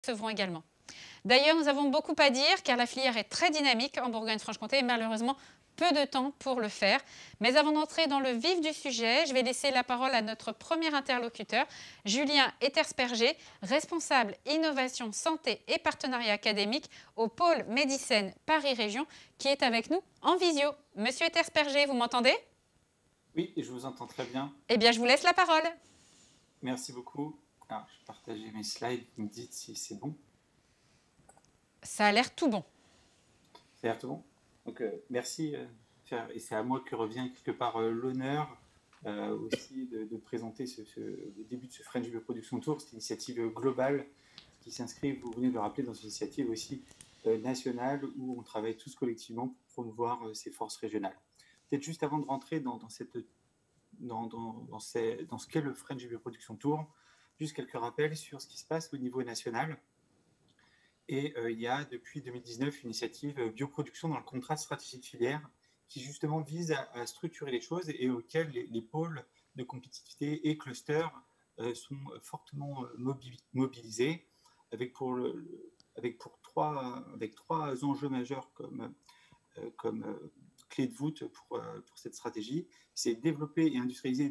recevront également. D'ailleurs, nous avons beaucoup à dire car la filière est très dynamique en Bourgogne-Franche-Comté et malheureusement peu de temps pour le faire. Mais avant d'entrer dans le vif du sujet, je vais laisser la parole à notre premier interlocuteur, Julien Ettersperger, responsable innovation, santé et partenariat académique au pôle Médicène Paris Région, qui est avec nous en visio. Monsieur Ettersperger, vous m'entendez? Oui, je vous entends très bien. Eh bien, je vous laisse la parole. Merci beaucoup. Alors, je vais partager mes slides. Vous me dites si c'est bon. Ça a l'air tout bon. Ça a l'air tout bon. Donc, merci. Et c'est à moi que revient quelque part l'honneur aussi de présenter le début de ce French Bioproduction Tour, cette initiative globale qui s'inscrit, vous venez de le rappeler, dans une initiative aussi nationale où on travaille tous collectivement pour promouvoir ces forces régionales. Peut-être juste avant de rentrer dans ce qu'est le French Bioproduction Tour, juste quelques rappels sur ce qui se passe au niveau national. Et il y a depuis 2019 une initiative bioproduction dans le contrat stratégique filière qui justement vise à structurer les choses et auxquelles les pôles de compétitivité et clusters sont fortement mobilisés avec trois enjeux majeurs comme clé de voûte pour cette stratégie. C'est développer et industrialiser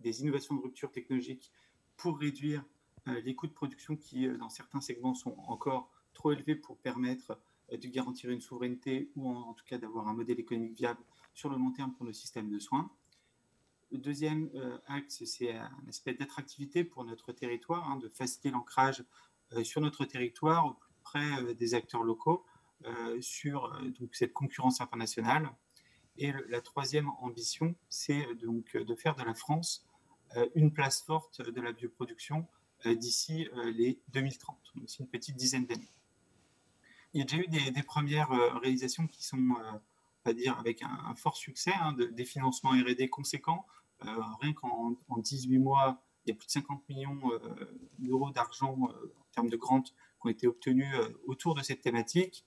des innovations de rupture technologique pour réduire les coûts de production qui, dans certains segments, sont encore trop élevés pour permettre de garantir une souveraineté ou en tout cas d'avoir un modèle économique viable sur le long terme pour nos systèmes de soins. Le deuxième axe, c'est un aspect d'attractivité pour notre territoire, de faciliter l'ancrage sur notre territoire auprès des acteurs locaux sur donc cette concurrence internationale. Et la troisième ambition, c'est donc de faire de la France une place forte de la bioproduction d'ici les 2030, donc c'est une petite dizaine d'années. Il y a déjà eu des premières réalisations qui sont, on va dire, avec un fort succès, des financements R&D conséquents. Rien qu'en 18 mois, il y a plus de 50 millions d'euros d'argent en termes de grants qui ont été obtenus autour de cette thématique.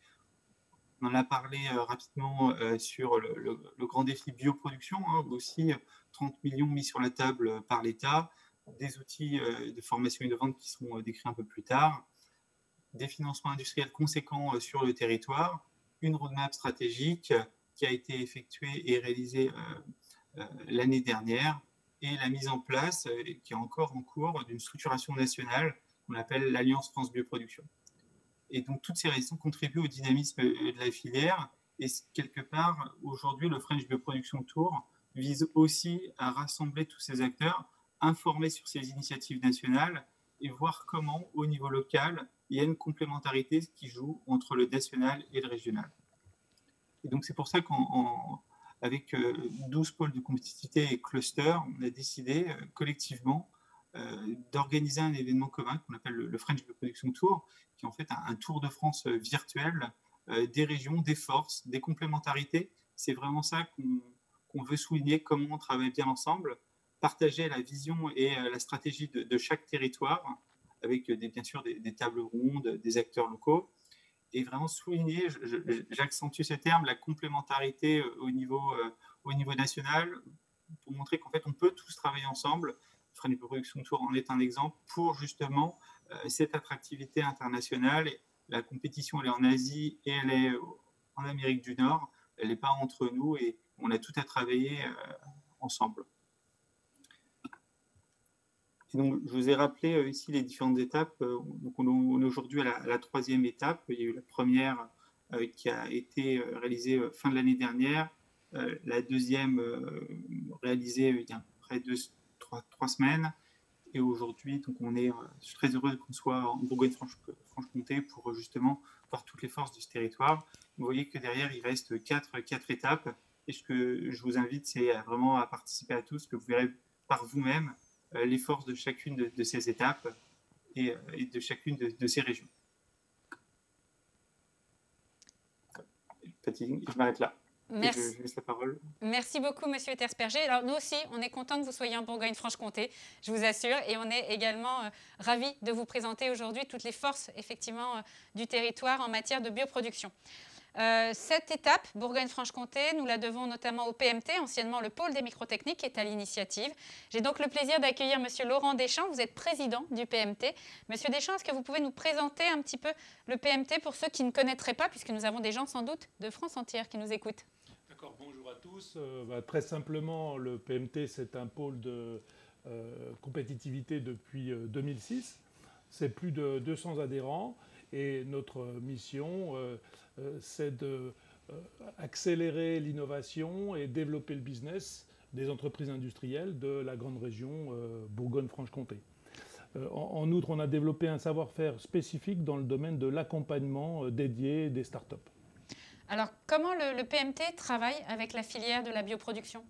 On en a parlé rapidement sur le grand défi bioproduction, aussi 30 millions mis sur la table par l'État, des outils de formation innovante qui seront décrits un peu plus tard, des financements industriels conséquents sur le territoire, une roadmap stratégique qui a été effectuée et réalisée l'année dernière, et la mise en place, qui est encore en cours, d'une structuration nationale qu'on appelle l'Alliance France Bioproduction. Et donc, toutes ces raisons contribuent au dynamisme de la filière. Et quelque part, aujourd'hui, le French Bioproduction Tour vise aussi à rassembler tous ces acteurs, informer sur ces initiatives nationales et voir comment, au niveau local, il y a une complémentarité qui joue entre le national et le régional. Et donc, c'est pour ça qu'avec 12 pôles de compétitivité et clusters, on a décidé collectivement d'organiser un événement commun qu'on appelle le French Bioproduction Tour, qui est en fait un tour de France virtuel des régions, des forces, des complémentarités. C'est vraiment ça qu'on veut souligner, comment on travaille bien ensemble, partager la vision et la stratégie de chaque territoire, avec bien sûr des tables rondes, des acteurs locaux, et vraiment souligner, j'accentue ce terme, la complémentarité au niveau national, pour montrer qu'en fait on peut tous travailler ensemble. French Bioproduction Tour en est un exemple pour justement cette attractivité internationale. La compétition, elle est en Asie et elle est en Amérique du Nord. Elle n'est pas entre nous et on a tout à travailler ensemble. Et donc, je vous ai rappelé ici les différentes étapes. Donc on est aujourd'hui à la troisième étape. Il y a eu la première qui a été réalisée fin de l'année dernière. La deuxième réalisée il y a à peu près trois semaines. Et aujourd'hui, donc je suis très heureux qu'on soit en Bourgogne-Franche-Comté pour justement voir toutes les forces de ce territoire. Vous voyez que derrière, il reste quatre étapes. Et ce que je vous invite, c'est vraiment à participer à tous, que vous verrez par vous-même les forces de chacune de ces étapes et de chacune de ces régions. Je m'arrête là. Merci. Je laisse la parole. Merci beaucoup, Monsieur Ettersperger. Alors, nous aussi, on est content que vous soyez en Bourgogne-Franche-Comté, je vous assure, et on est également ravis de vous présenter aujourd'hui toutes les forces, effectivement, du territoire en matière de bioproduction. Cette étape, Bourgogne-Franche-Comté, nous la devons notamment au PMT, anciennement le pôle des microtechniques, qui est à l'initiative. J'ai donc le plaisir d'accueillir M. Laurent Deschamps, vous êtes président du PMT. Monsieur Deschamps, est-ce que vous pouvez nous présenter un petit peu le PMT pour ceux qui ne connaîtraient pas, puisque nous avons des gens sans doute de France entière qui nous écoutent? D'accord, bonjour à tous. Très simplement, le PMT, c'est un pôle de compétitivité depuis 2006. C'est plus de 200 adhérents et notre mission, c'est d'accélérer l'innovation et développer le business des entreprises industrielles de la grande région Bourgogne-Franche-Comté. En outre, on a développé un savoir-faire spécifique dans le domaine de l'accompagnement dédié des startups. Alors, comment le PMT travaille avec la filière de la bioproduction?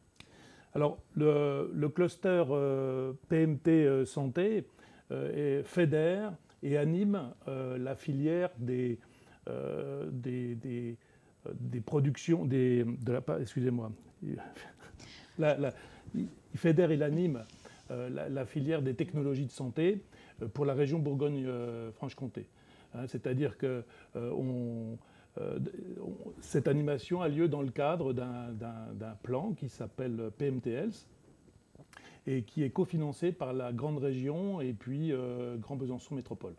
Alors, le cluster PMT Santé fédère et anime la filière des productions, excusez-moi, il fédère et anime la filière des technologies de santé pour la région Bourgogne-Franche-Comté. C'est-à-dire que cette animation a lieu dans le cadre d'un plan qui s'appelle PMT Health et qui est cofinancé par la grande région et puis Grand Besançon Métropole.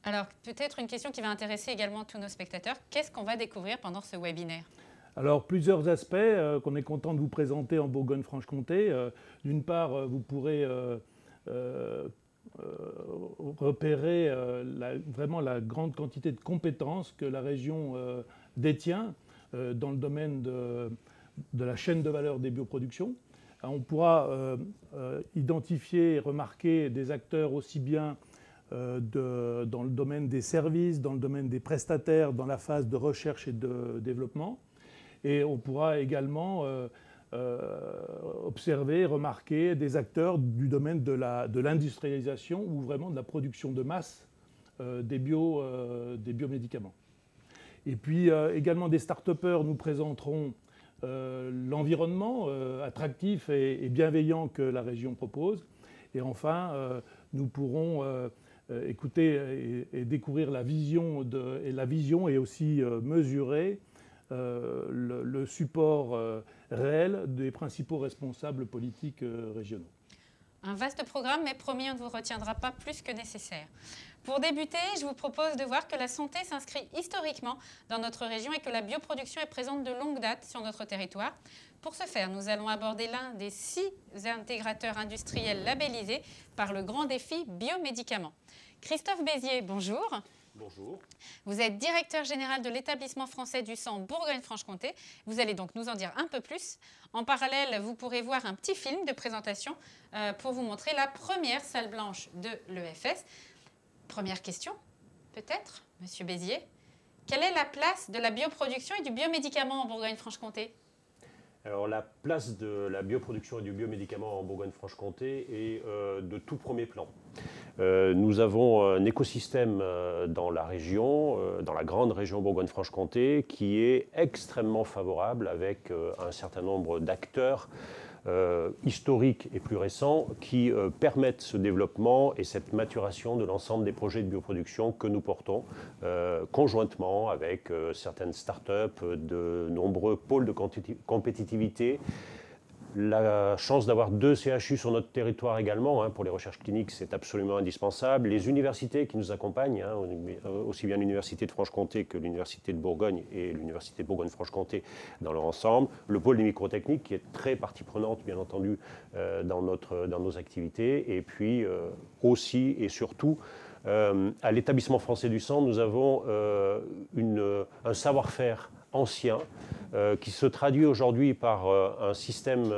Alors, peut-être une question qui va intéresser également tous nos spectateurs. Qu'est-ce qu'on va découvrir pendant ce webinaire? Alors, plusieurs aspects qu'on est content de vous présenter en Bourgogne-Franche-Comté. D'une part, vous pourrez repérer vraiment la grande quantité de compétences que la région détient dans le domaine de la chaîne de valeur des bioproductions. On pourra identifier et remarquer des acteurs aussi bien dans le domaine des services, dans le domaine des prestataires, dans la phase de recherche et de développement. Et on pourra également observer, remarquer des acteurs du domaine de l'industrialisation ou vraiment de la production de masse des biomédicaments. Et puis également des start-upers nous présenteront l'environnement attractif et bienveillant que la région propose. Et enfin, nous pourrons écouter et découvrir la vision et aussi mesurer le support réel des principaux responsables politiques régionaux. Un vaste programme, mais promis, on ne vous retiendra pas plus que nécessaire. Pour débuter, je vous propose de voir que la santé s'inscrit historiquement dans notre région et que la bioproduction est présente de longue date sur notre territoire. Pour ce faire, nous allons aborder l'un des 6 intégrateurs industriels labellisés par le grand défi biomédicaments. Christophe Bézier, bonjour. Bonjour. Vous êtes directeur général de l'établissement français du sang Bourgogne-Franche-Comté. Vous allez donc nous en dire un peu plus. En parallèle, vous pourrez voir un petit film de présentation pour vous montrer la première salle blanche de l'EFS. Première question, peut-être, Monsieur Bézier. Quelle est la place de la bioproduction et du biomédicament en Bourgogne-Franche-Comté? Alors la place de la bioproduction et du biomédicament en Bourgogne-Franche-Comté est de tout premier plan. Nous avons un écosystème dans la région, dans la grande région Bourgogne-Franche-Comté, qui est extrêmement favorable avec un certain nombre d'acteurs historiques et plus récents qui permettent ce développement et cette maturation de l'ensemble des projets de bioproduction que nous portons conjointement avec certaines startups, de nombreux pôles de compétitivité. La chance d'avoir 2 CHU sur notre territoire également, pour les recherches cliniques, c'est absolument indispensable. Les universités qui nous accompagnent, aussi bien l'Université de Franche-Comté que l'Université de Bourgogne et l'Université de Bourgogne-Franche-Comté dans leur ensemble. Le pôle des microtechniques qui est très partie prenante, bien entendu, dans nos activités. Et puis aussi et surtout, à l'établissement français du sang, nous avons un savoir-faire ancien qui se traduit aujourd'hui par un système,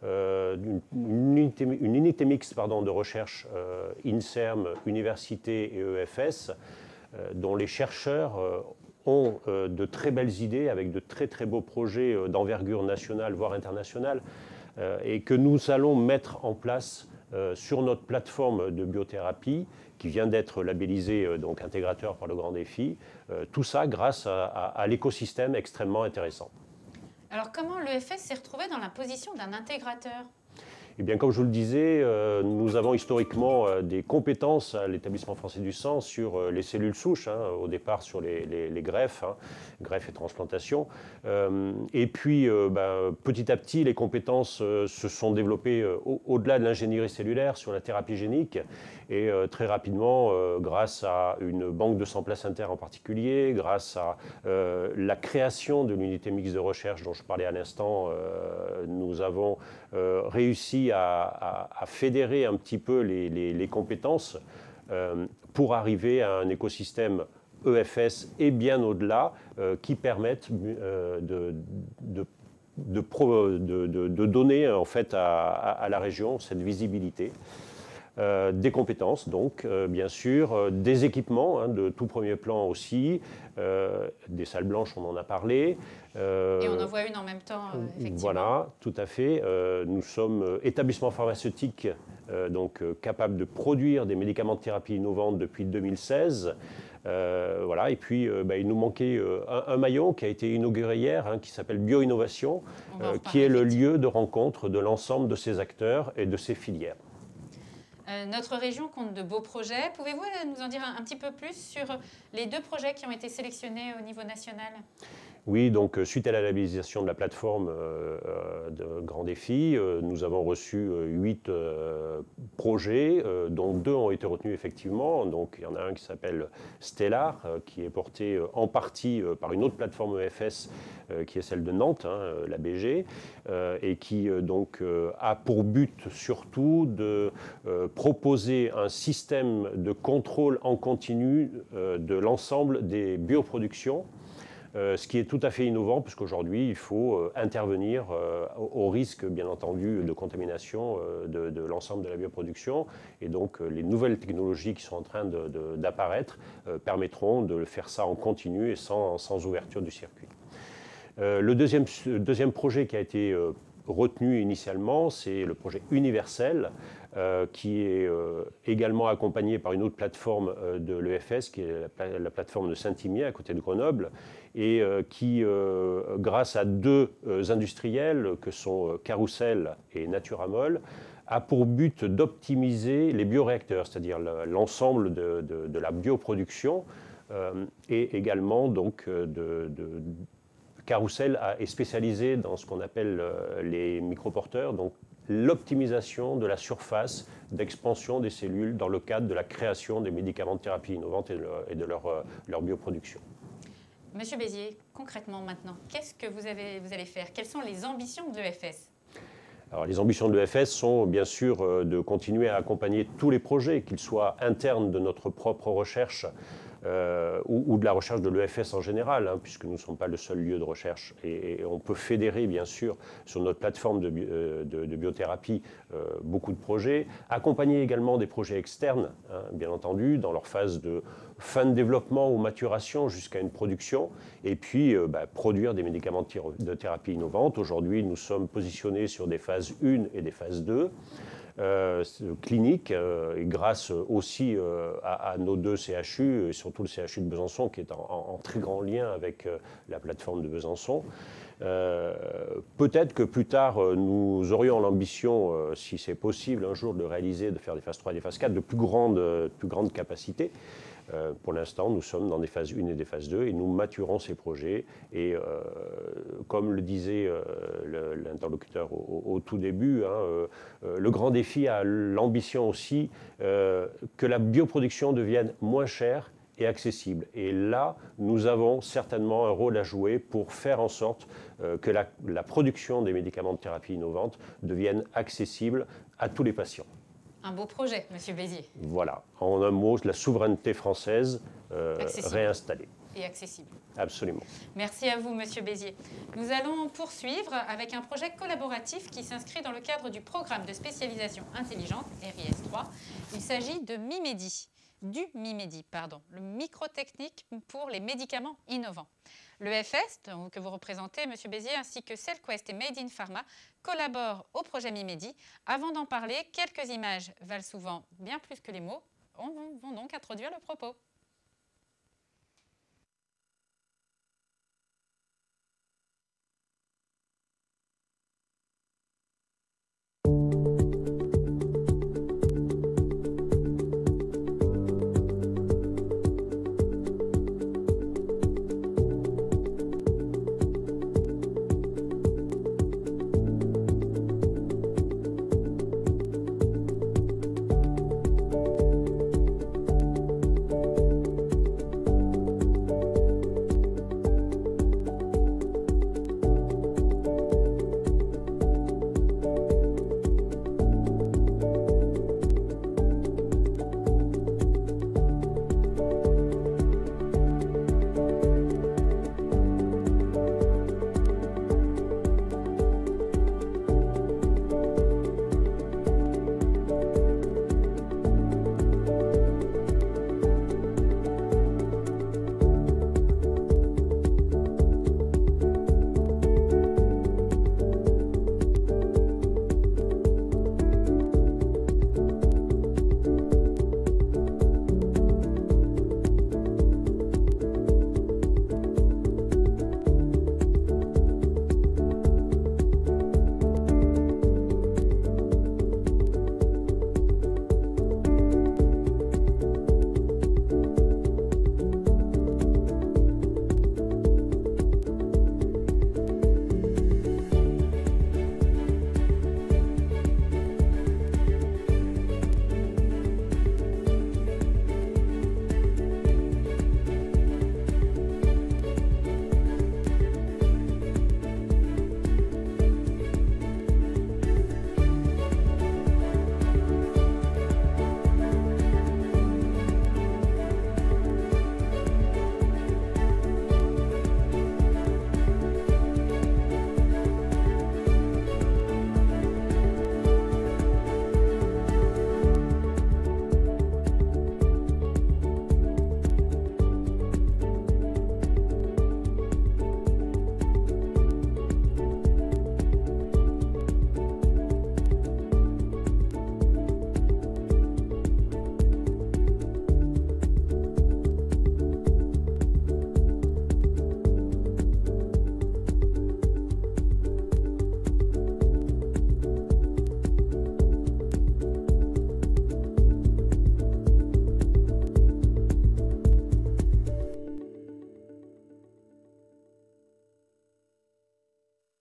une unité mixte de recherche INSERM, université et EFS, dont les chercheurs ont de très belles idées avec de très très beaux projets d'envergure nationale, voire internationale, et que nous allons mettre en place sur notre plateforme de biothérapie qui vient d'être labellisée donc intégrateur par le Grand Défi, tout ça grâce à l'écosystème extrêmement intéressant. Alors comment l'EFS s'est retrouvé dans la position d'un intégrateur? Eh bien, comme je vous le disais, nous avons historiquement des compétences à l'établissement français du sang sur les cellules souches, hein, au départ sur les greffes, hein, greffes et transplantation. Et puis, petit à petit, les compétences se sont développées au-delà de l'ingénierie cellulaire sur la thérapie génique. Et très rapidement, grâce à une banque de sang placentaire en particulier, grâce à la création de l'unité mixte de recherche dont je parlais à l'instant, nous avons réussi à fédérer un petit peu les compétences pour arriver à un écosystème EFS et bien au-delà qui permettent de donner en fait à la région cette visibilité. Des compétences, donc, bien sûr, des équipements, hein, de tout premier plan aussi, des salles blanches, on en a parlé. Et on en voit une en même temps, effectivement. Voilà, tout à fait. Nous sommes établissement pharmaceutique, donc capable de produire des médicaments de thérapie innovantes depuis 2016. Voilà, et puis il nous manquait un maillon qui a été inauguré hier, hein, qui s'appelle Bio-Innovation, qui est le lieu de rencontre de l'ensemble de ces acteurs et de ces filières. Notre région compte de beaux projets. Pouvez-vous nous en dire un petit peu plus sur les 2 projets qui ont été sélectionnés au niveau national ? Oui, donc suite à la labellisation de la plateforme de Grand Défi, nous avons reçu 8 projets, dont 2 ont été retenus effectivement. Donc il y en a un qui s'appelle Stellar, qui est porté en partie par une autre plateforme EFS, qui est celle de Nantes, hein, la BG, et qui donc a pour but surtout de proposer un système de contrôle en continu de l'ensemble des bioproductions. Ce qui est tout à fait innovant, puisqu'aujourd'hui, il faut intervenir au risque, bien entendu, de contamination de l'ensemble de la bioproduction. Et donc, les nouvelles technologies qui sont en train d'apparaître permettront de faire ça en continu et sans ouverture du circuit. Le deuxième projet qui a été retenu initialement, c'est le projet Universel, qui est également accompagné par une autre plateforme de l'EFS, qui est la plateforme de Saint-Imier, à côté de Grenoble, et qui, grâce à 2 industriels, que sont Carrousel et Naturamol, a pour but d'optimiser les bioréacteurs, c'est-à-dire l'ensemble de la bioproduction, et également donc Carrousel est spécialisé dans ce qu'on appelle les microporteurs, donc l'optimisation de la surface d'expansion des cellules dans le cadre de la création des médicaments de thérapie innovante et de leur bioproduction. Monsieur Bézier, concrètement maintenant, qu'est-ce que vous allez faire? Quelles sont les ambitions de l'EFS? Alors, les ambitions de l'EFS sont bien sûr de continuer à accompagner tous les projets, qu'ils soient internes de notre propre recherche ou de la recherche de l'EFS en général, hein, puisque nous ne sommes pas le seul lieu de recherche. Et on peut fédérer, bien sûr, sur notre plateforme de biothérapie beaucoup de projets. Accompagner également des projets externes, hein, bien entendu, dans leur phase de fin de développement ou maturation jusqu'à une production. Et puis, produire des médicaments de thérapie innovante. Aujourd'hui, nous sommes positionnés sur des phases 1 et des phases 2. Clinique, et grâce aussi à nos 2 CHU, et surtout le CHU de Besançon qui est en très grand lien avec la plateforme de Besançon. Peut-être que plus tard, nous aurions l'ambition, si c'est possible un jour, de faire des phases 3 et des phases 4 de plus grande capacité. Pour l'instant, nous sommes dans des phases 1 et des phases 2 et nous maturons ces projets. Et comme le disait l'interlocuteur au tout début, hein, le grand défi a l'ambition aussi que la bioproduction devienne moins chère et accessible. Et là, nous avons certainement un rôle à jouer pour faire en sorte que la production des médicaments de thérapie innovante devienne accessible à tous les patients. Un beau projet, Monsieur Bézier. Voilà, en un mot, la souveraineté française réinstallée. Et accessible. Absolument. Merci à vous, Monsieur Bézier. Nous allons poursuivre avec un projet collaboratif qui s'inscrit dans le cadre du programme de spécialisation intelligente, RIS3. Il s'agit de MIMEDI, le microtechnique pour les médicaments innovants. L'EFS, que vous représentez, Monsieur Bézier, ainsi que CellQuest et Made in Pharma collaborent au projet MIMEDI. Avant d'en parler, quelques images valent souvent bien plus que les mots. On va donc introduire le propos.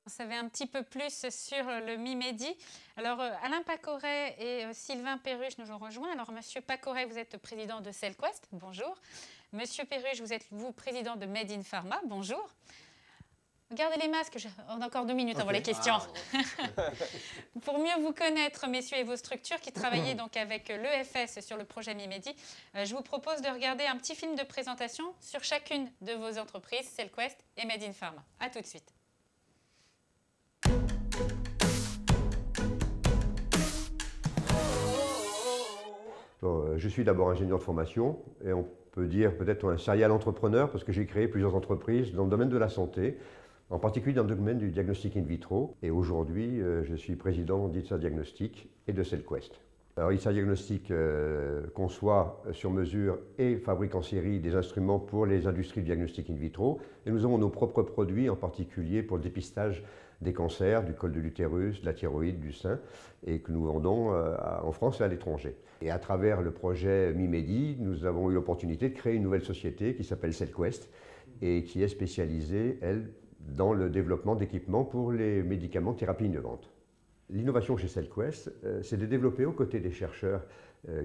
On savait un petit peu plus sur le MIMEDI. Alors, Alain Pacoret et Sylvain Perruche nous ont rejoints. Alors, Monsieur Pacoret, vous êtes président de CellQuest. Bonjour. Monsieur Perruche, vous êtes président de Made in Pharma. Bonjour. Gardez les masques, on a encore 2 minutes avant les questions. Pour mieux vous connaître, messieurs, et vos structures qui travaillaient donc avec l'EFS sur le projet MIMEDI, je vous propose de regarder un petit film de présentation sur chacune de vos entreprises, CellQuest et Made in Pharma. A tout de suite. Je suis d'abord ingénieur de formation et on peut dire peut-être un serial entrepreneur parce que j'ai créé plusieurs entreprises dans le domaine de la santé, en particulier dans le domaine du diagnostic in vitro. Et aujourd'hui, je suis président d'ITSA Diagnostic et de CellQuest. Alors ITSA Diagnostic conçoit sur mesure et fabrique en série des instruments pour les industries du diagnostic in vitro. Et nous avons nos propres produits, en particulier pour le dépistage des cancers, du col de l'utérus, de la thyroïde, du sein, et que nous vendons en France et à l'étranger. Et à travers le projet MIMEDI, nous avons eu l'opportunité de créer une nouvelle société qui s'appelle CellQuest et qui est spécialisée, elle, dans le développement d'équipements pour les médicaments de thérapie innovante. L'innovation chez CellQuest, c'est de développer aux côtés des chercheurs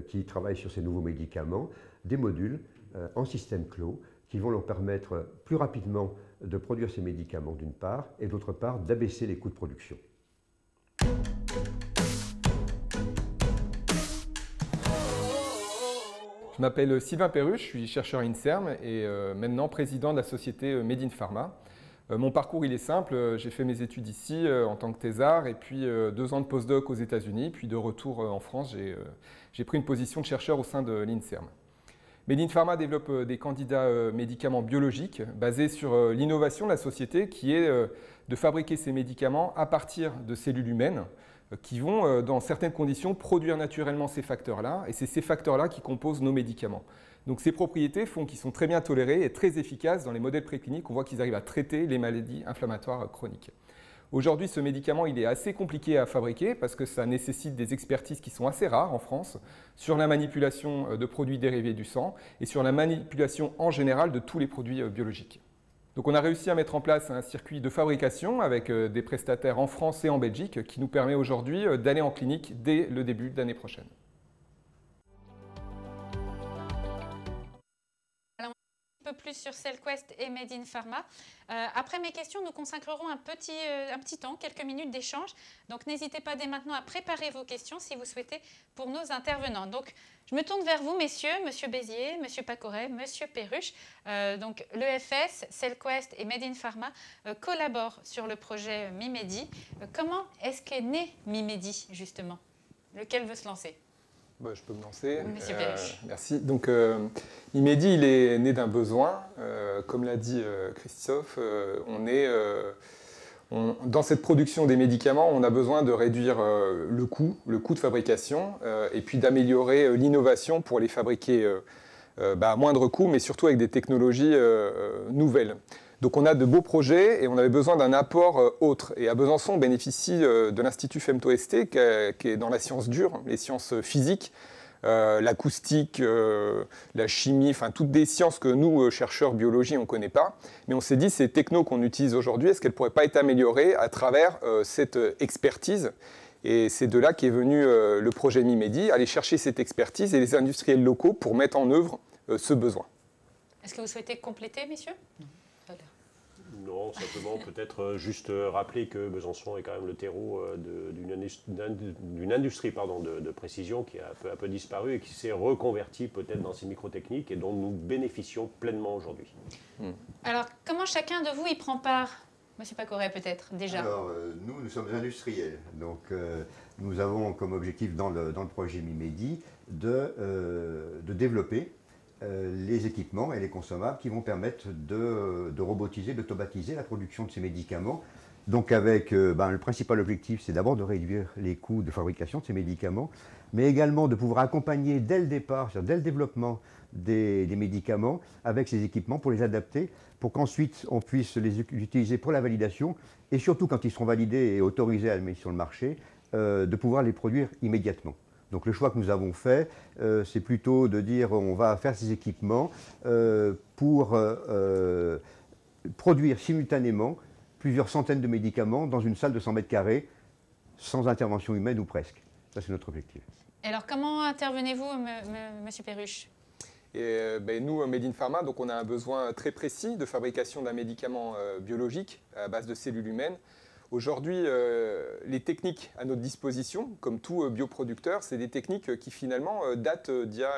qui travaillent sur ces nouveaux médicaments, des modules en système clos qui vont leur permettre plus rapidement de produire ces médicaments d'une part, et d'autre part d'abaisser les coûts de production. Je m'appelle Sylvain Perruche, je suis chercheur INSERM et maintenant président de la société Made in Pharma. Mon parcours il est simple, j'ai fait mes études ici en tant que thésard et puis 2 ans de postdoc aux États-Unis, puis de retour en France, j'ai pris une position de chercheur au sein de l'INSERM. Made in Pharma développe des candidats médicaments biologiques basés sur l'innovation de la société qui est de fabriquer ces médicaments à partir de cellules humaines qui vont, dans certaines conditions, produire naturellement ces facteurs-là. Et c'est ces facteurs-là qui composent nos médicaments. Donc ces propriétés font qu'ils sont très bien tolérés et très efficaces dans les modèles précliniques. On voit qu'ils arrivent à traiter les maladies inflammatoires chroniques. Aujourd'hui, ce médicament il est assez compliqué à fabriquer parce que ça nécessite des expertises qui sont assez rares en France sur la manipulation de produits dérivés du sang et sur la manipulation en général de tous les produits biologiques. Donc on a réussi à mettre en place un circuit de fabrication avec des prestataires en France et en Belgique qui nous permet aujourd'hui d'aller en clinique dès le début de l'année prochaine. Plus sur CellQuest et Made in Pharma. Après mes questions, nous consacrerons un petit temps, quelques minutes d'échange. Donc n'hésitez pas dès maintenant à préparer vos questions si vous souhaitez pour nos intervenants. Donc je me tourne vers vous, messieurs, Monsieur Bézier, Monsieur Pacoret, Monsieur Perruche. Donc l'EFS, CellQuest et Made in Pharma collaborent sur le projet MIMEDI. Comment est-ce qu'est né MIMEDI justement? Lequel veut se lancer? Je peux me lancer. Monsieur Perruche. Merci. Donc, MIMEDI, il est né d'un besoin. Comme l'a dit Christophe, dans cette production des médicaments, on a besoin de réduire le coût de fabrication et puis d'améliorer l'innovation pour les fabriquer à moindre coût, mais surtout avec des technologies nouvelles. Donc on a de beaux projets et on avait besoin d'un apport autre. Et à Besançon, on bénéficie de l'Institut FemtoST qui est dans la science dure, les sciences physiques, l'acoustique, la chimie, enfin toutes des sciences que nous, chercheurs biologie, on ne connaît pas. Mais on s'est dit, ces technos qu'on utilise aujourd'hui, est-ce qu'elles ne pourraient pas être améliorées à travers cette expertise? Et c'est de là qu'est venu le projet MIMEDI, aller chercher cette expertise et les industriels locaux pour mettre en œuvre ce besoin. Est-ce que vous souhaitez compléter, messieurs? Non, simplement peut-être juste rappeler que Besançon est quand même le terreau d'une industrie de précision qui a peu à peu disparu et qui s'est reconvertie peut-être dans ces microtechniques et dont nous bénéficions pleinement aujourd'hui. Alors, comment chacun de vous y prend part? Monsieur Pacoret peut-être, déjà. Alors, nous sommes industriels. Donc, nous avons comme objectif dans le projet MIMEDI de développer les équipements et les consommables qui vont permettre de robotiser, d'automatiser la production de ces médicaments. Donc avec le principal objectif, c'est d'abord de réduire les coûts de fabrication de ces médicaments, mais également de pouvoir accompagner dès le départ, dès le développement des médicaments, avec ces équipements pour les adapter, pour qu'ensuite on puisse les utiliser pour la validation, et surtout quand ils seront validés et autorisés à la mise sur le marché, de pouvoir les produire immédiatement. Donc le choix que nous avons fait, c'est plutôt de dire on va faire ces équipements pour produire simultanément plusieurs centaines de médicaments dans une salle de 100 mètres carrés, sans intervention humaine ou presque. Ça, c'est notre objectif. Et alors, comment intervenez-vous, Monsieur Perruche? Et nous, Made in Pharma, donc on a un besoin très précis de fabrication d'un médicament biologique à base de cellules humaines. Aujourd'hui, les techniques à notre disposition, comme tout bioproducteur, c'est des techniques qui finalement datent d'il y a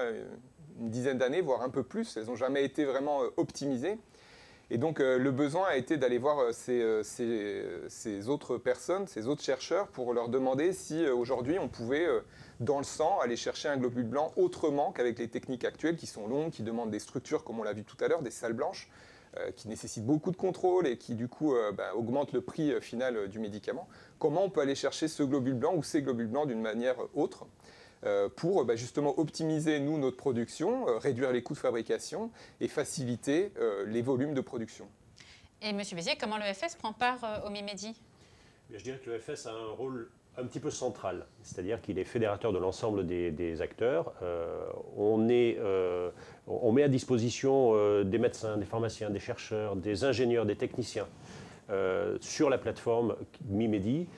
une dizaine d'années, voire un peu plus. Elles n'ont jamais été vraiment optimisées. Et donc le besoin a été d'aller voir ces autres personnes, ces autres chercheurs, pour leur demander si aujourd'hui on pouvait, dans le sang, aller chercher un globule blanc autrement qu'avec les techniques actuelles qui sont longues, qui demandent des structures, comme on l'a vu tout à l'heure, des salles blanches, qui nécessitent beaucoup de contrôle et qui du coup augmentent le prix final du médicament. Comment on peut aller chercher ce globule blanc ou ces globules blancs d'une manière autre pour justement optimiser, nous, notre production, réduire les coûts de fabrication et faciliter les volumes de production. Et M. Bézier, comment l'EFS prend part au MIMEDI? Je dirais que l'EFS a un rôle un petit peu central, c'est-à-dire qu'il est fédérateur de l'ensemble des acteurs. On met à disposition des médecins, des pharmaciens, des chercheurs, des ingénieurs, des techniciens sur la plateforme MIMEDI,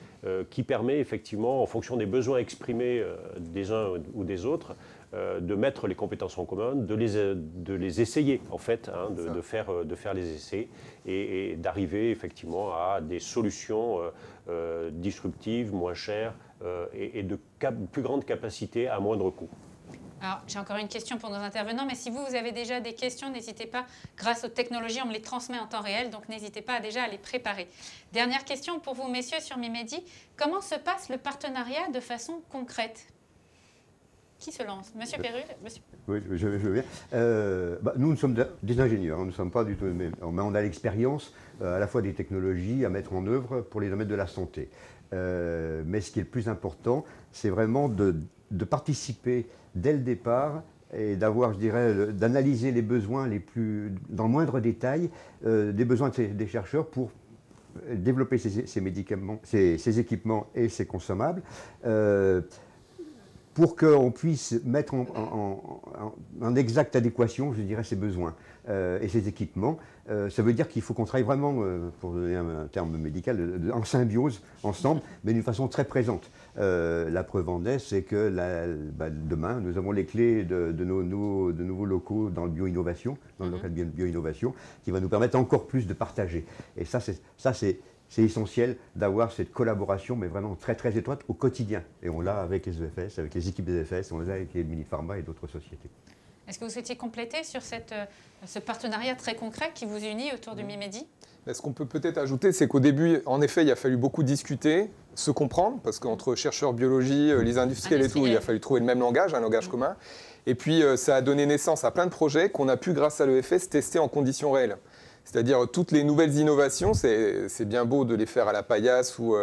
qui permet effectivement, en fonction des besoins exprimés des uns ou des autres, de mettre les compétences en commun, de les essayer en fait, hein, de faire les essais et d'arriver effectivement à des solutions disruptives, moins chères et de plus grande capacité à moindre coût. Alors, j'ai encore une question pour nos intervenants, mais si vous avez déjà des questions, n'hésitez pas. Grâce aux technologies, on me les transmet en temps réel, donc n'hésitez pas déjà à les préparer. Dernière question pour vous, messieurs, sur MIMEDI. Comment se passe le partenariat de façon concrète? Qui se lance? Monsieur Perruche? Oui, je veux bien. Nous sommes des ingénieurs, nous ne sommes pas du tout... Mais on a l'expérience à la fois des technologies à mettre en œuvre pour les domaines de la santé. Mais ce qui est le plus important, c'est vraiment de participer dès le départ et d'avoir, je dirais, d'analyser les besoins dans le moindre détail, des besoins des chercheurs pour développer ces médicaments, ces équipements et ces consommables, pour qu'on puisse mettre en exacte adéquation, je dirais, ces besoins et ces équipements. Ça veut dire qu'il faut qu'on travaille vraiment, pour donner un terme médical, en symbiose, ensemble, mais d'une façon très présente. La preuve en est, c'est que demain, nous avons les clés de nouveaux locaux dans le bio-innovation, dans le local bio-innovation, qui va nous permettre encore plus de partager. Et ça, c'est essentiel d'avoir cette collaboration, mais vraiment très très étroite au quotidien. Et on l'a avec les EFS, avec les équipes des EFS, on l'a avec les Mini Pharma et d'autres sociétés. Est-ce que vous souhaitiez compléter sur ce partenariat très concret qui vous unit autour du MIMEDI? Ce qu'on peut peut-être ajouter, c'est qu'au début, en effet, il a fallu beaucoup discuter, se comprendre, parce qu'entre chercheurs biologie, les industriels et tout, il a fallu trouver le même langage, un langage commun. Et puis, ça a donné naissance à plein de projets qu'on a pu, grâce à l'EFS, tester en conditions réelles. C'est-à-dire toutes les nouvelles innovations, c'est bien beau de les faire à la paillasse ou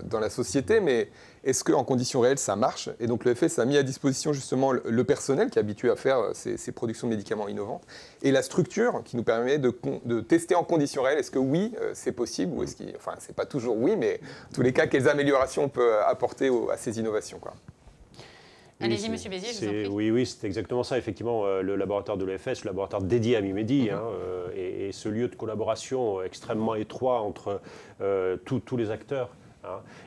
dans la société, mais est-ce qu'en conditions réelles, ça marche? Et donc l'EFS a mis à disposition justement le personnel qui est habitué à faire ces productions de médicaments innovantes et la structure qui nous permet de tester en conditions réelles. Est-ce que oui, c'est possible ou est-ce qu'il... Enfin, c'est pas toujours oui, mais en tous les cas, quelles améliorations on peut apporter à ces innovations, quoi. Allez-y, Monsieur Bézier, je vous en prie. Oui, c'est exactement ça. Effectivement, le laboratoire de l'EFS, le laboratoire dédié à MIMEDI, et ce lieu de collaboration extrêmement étroit entre tous les acteurs.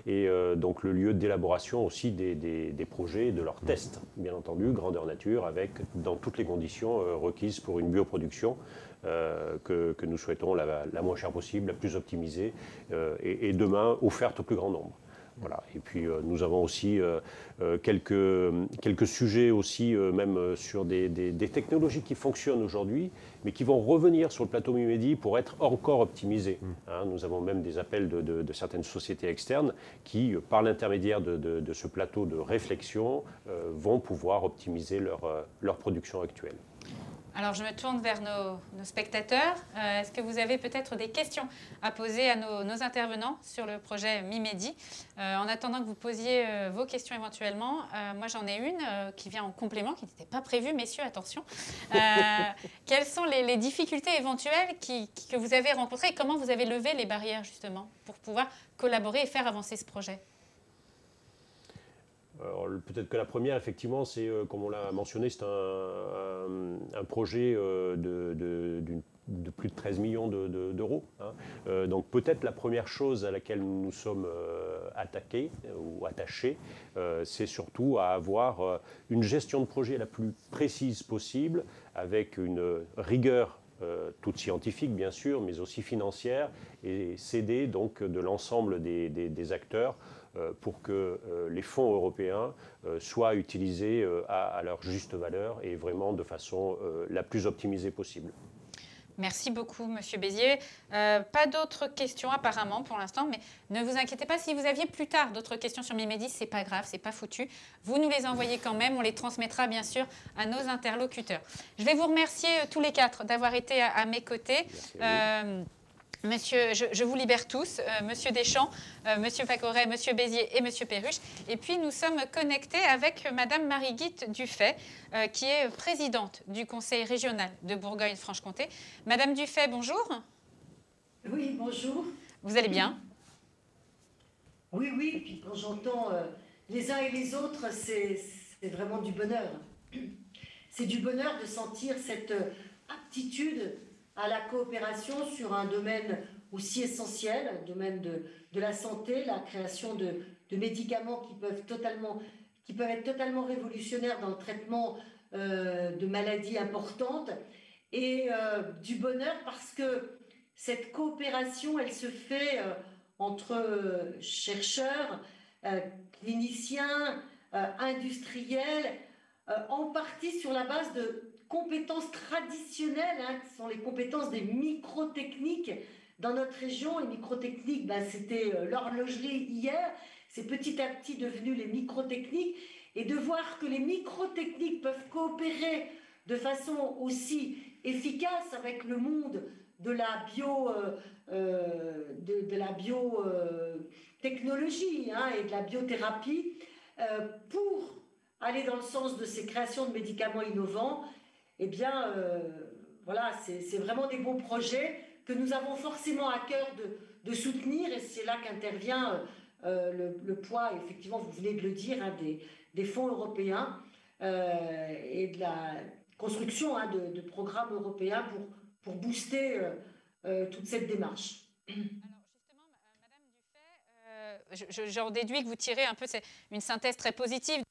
Et donc le lieu d'élaboration aussi des projets, de leurs tests, bien entendu, grandeur nature, avec dans toutes les conditions requises pour une bioproduction que nous souhaitons la moins chère possible, la plus optimisée, et demain offerte au plus grand nombre. Voilà. Et puis nous avons aussi quelques sujets aussi, même sur des technologies qui fonctionnent aujourd'hui, mais qui vont revenir sur le plateau MIMEDI pour être encore optimisées. Nous avons même des appels de certaines sociétés externes qui, par l'intermédiaire de ce plateau de réflexion, vont pouvoir optimiser leur production actuelle. Alors, je me tourne vers nos spectateurs. Est-ce que vous avez peut-être des questions à poser à nos intervenants sur le projet MIMEDI? En attendant que vous posiez vos questions éventuellement, moi j'en ai une qui vient en complément, qui n'était pas prévue, messieurs, attention. Quelles sont les difficultés éventuelles que vous avez rencontrées et comment vous avez levé les barrières justement pour pouvoir collaborer et faire avancer ce projet? Peut-être que la première, effectivement, c'est, comme on l'a mentionné, c'est un projet d'une de plus de 13 millions d'euros. Hein. Donc peut-être la première chose à laquelle nous nous sommes attaqués ou attachés, c'est surtout à avoir une gestion de projet la plus précise possible, avec une rigueur toute scientifique bien sûr, mais aussi financière, et s'aider donc de l'ensemble des acteurs pour que les fonds européens soient utilisés à leur juste valeur et vraiment de façon la plus optimisée possible. Merci beaucoup, Monsieur Bézier. Pas d'autres questions apparemment pour l'instant, mais ne vous inquiétez pas, si vous aviez plus tard d'autres questions sur Mimedis, c'est pas grave, c'est pas foutu. Vous nous les envoyez quand même, on les transmettra bien sûr à nos interlocuteurs. Je vais vous remercier tous les quatre d'avoir été à mes côtés. Monsieur, je vous libère tous, Monsieur Deschamps, Monsieur Facoret, Monsieur Bézier et Monsieur Perruche. Et puis nous sommes connectés avec Madame Marie-Guite Dufay, qui est présidente du Conseil régional de Bourgogne-Franche-Comté. Madame Dufay, bonjour. Oui, bonjour. Vous allez bien? Oui, oui, puis quand j'entends les uns et les autres, c'est vraiment du bonheur. C'est du bonheur de sentir cette aptitude à la coopération sur un domaine aussi essentiel, le domaine de la santé, la création de médicaments qui peuvent être totalement révolutionnaires dans le traitement de maladies importantes, et du bonheur parce que cette coopération, elle se fait entre chercheurs, cliniciens, industriels, en partie sur la base de compétences traditionnelles, hein, qui sont les compétences des microtechniques. Dans notre région, les microtechniques, c'était l'horlogerie hier, c'est petit à petit devenu les microtechniques, et de voir que les microtechniques peuvent coopérer de façon aussi efficace avec le monde de la biotechnologie et de la biothérapie pour aller dans le sens de ces créations de médicaments innovants, eh bien, voilà, c'est vraiment des beaux projets que nous avons forcément à cœur de soutenir, et c'est là qu'intervient le poids, effectivement, vous venez de le dire, des fonds européens et de la construction de programmes européens pour booster toute cette démarche. Alors justement, Madame Dufay, j'en déduis que vous tirez un peu une synthèse très positive.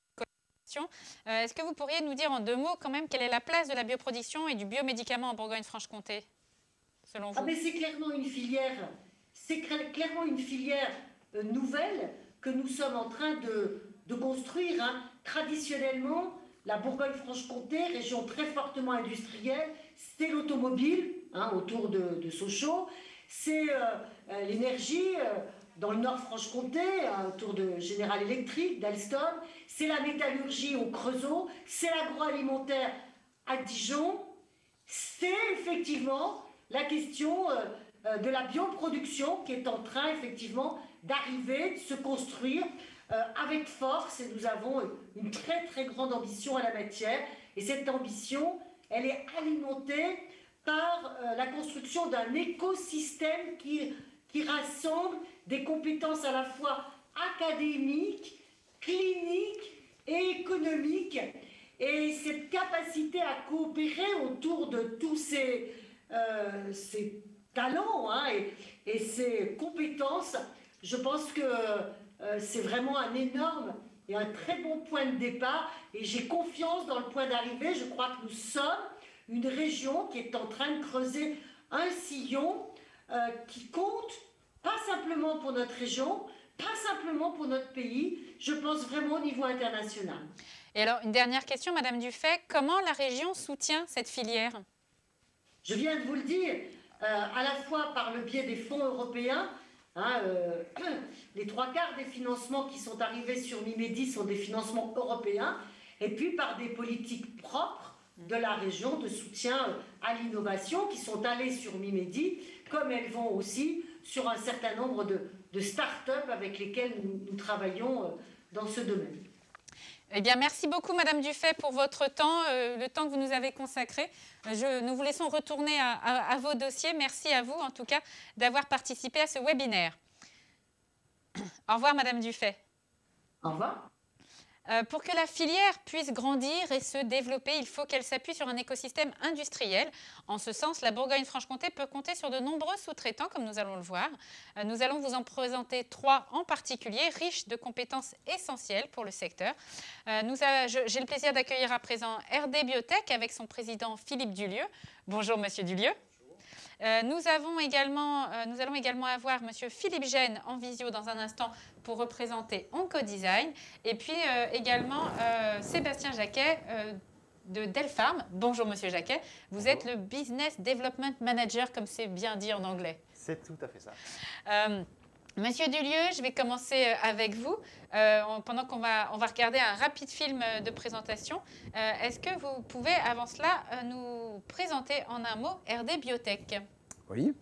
Est-ce que vous pourriez nous dire en 2 mots quand même quelle est la place de la bioproduction et du biomédicament en Bourgogne-Franche-Comté, selon vous? Mais c'est clairement une filière, nouvelle que nous sommes en train de construire. Hein. Traditionnellement, la Bourgogne-Franche-Comté, région très fortement industrielle, c'est l'automobile, autour de Sochaux, c'est l'énergie dans le Nord-Franche-Comté, autour de General Electric, d'Alstom, c'est la métallurgie au Creusot, c'est l'agroalimentaire à Dijon, c'est effectivement la question de la bioproduction qui est en train effectivement d'arriver, de se construire avec force, et nous avons une très très grande ambition à la matière, et cette ambition, elle est alimentée par la construction d'un écosystème qui rassemble des compétences à la fois académiques, cliniques et économiques. Et cette capacité à coopérer autour de tous ces talents et ces compétences, je pense que c'est vraiment un énorme et un très bon point de départ. Et j'ai confiance dans le point d'arrivée. Je crois que nous sommes une région qui est en train de creuser un sillon qui compte, pas simplement pour notre région, pas simplement pour notre pays, je pense vraiment au niveau international. Et alors, une dernière question, Madame Dufay, comment la région soutient cette filière? Je viens de vous le dire, à la fois par le biais des fonds européens, les 3/4 des financements qui sont arrivés sur Mimedis sont des financements européens, et puis par des politiques propres de la région de soutien à l'innovation qui sont allées sur Mimedis, comme elles vont aussi sur un certain nombre de start-up avec lesquelles nous travaillons dans ce domaine. Eh bien, merci beaucoup, Madame Dufay, pour votre temps, le temps que vous nous avez consacré. Nous vous laissons retourner à vos dossiers. Merci à vous, en tout cas, d'avoir participé à ce webinaire. Au revoir, Madame Dufay. Au revoir. Pour que la filière puisse grandir et se développer, il faut qu'elle s'appuie sur un écosystème industriel. En ce sens, la Bourgogne-Franche-Comté peut compter sur de nombreux sous-traitants, comme nous allons le voir. Nous allons vous en présenter 3 en particulier, riches de compétences essentielles pour le secteur. J'ai le plaisir d'accueillir à présent RD Biotech avec son président Philippe Dulieu. Bonjour Monsieur Dulieu. Nous allons également avoir Monsieur Philippe Gène en visio dans un instant pour représenter Oncodesign. Et puis également Sébastien Jacquet de Delpharm. Bonjour Monsieur Jacquet. Vous êtes le Business Development Manager, comme c'est bien dit en anglais. C'est tout à fait ça. Monsieur Dulieu, je vais commencer avec vous. Pendant qu'on va regarder un rapide film de présentation, est-ce que vous pouvez, avant cela, nous présenter en un mot RD Biotech? Oui.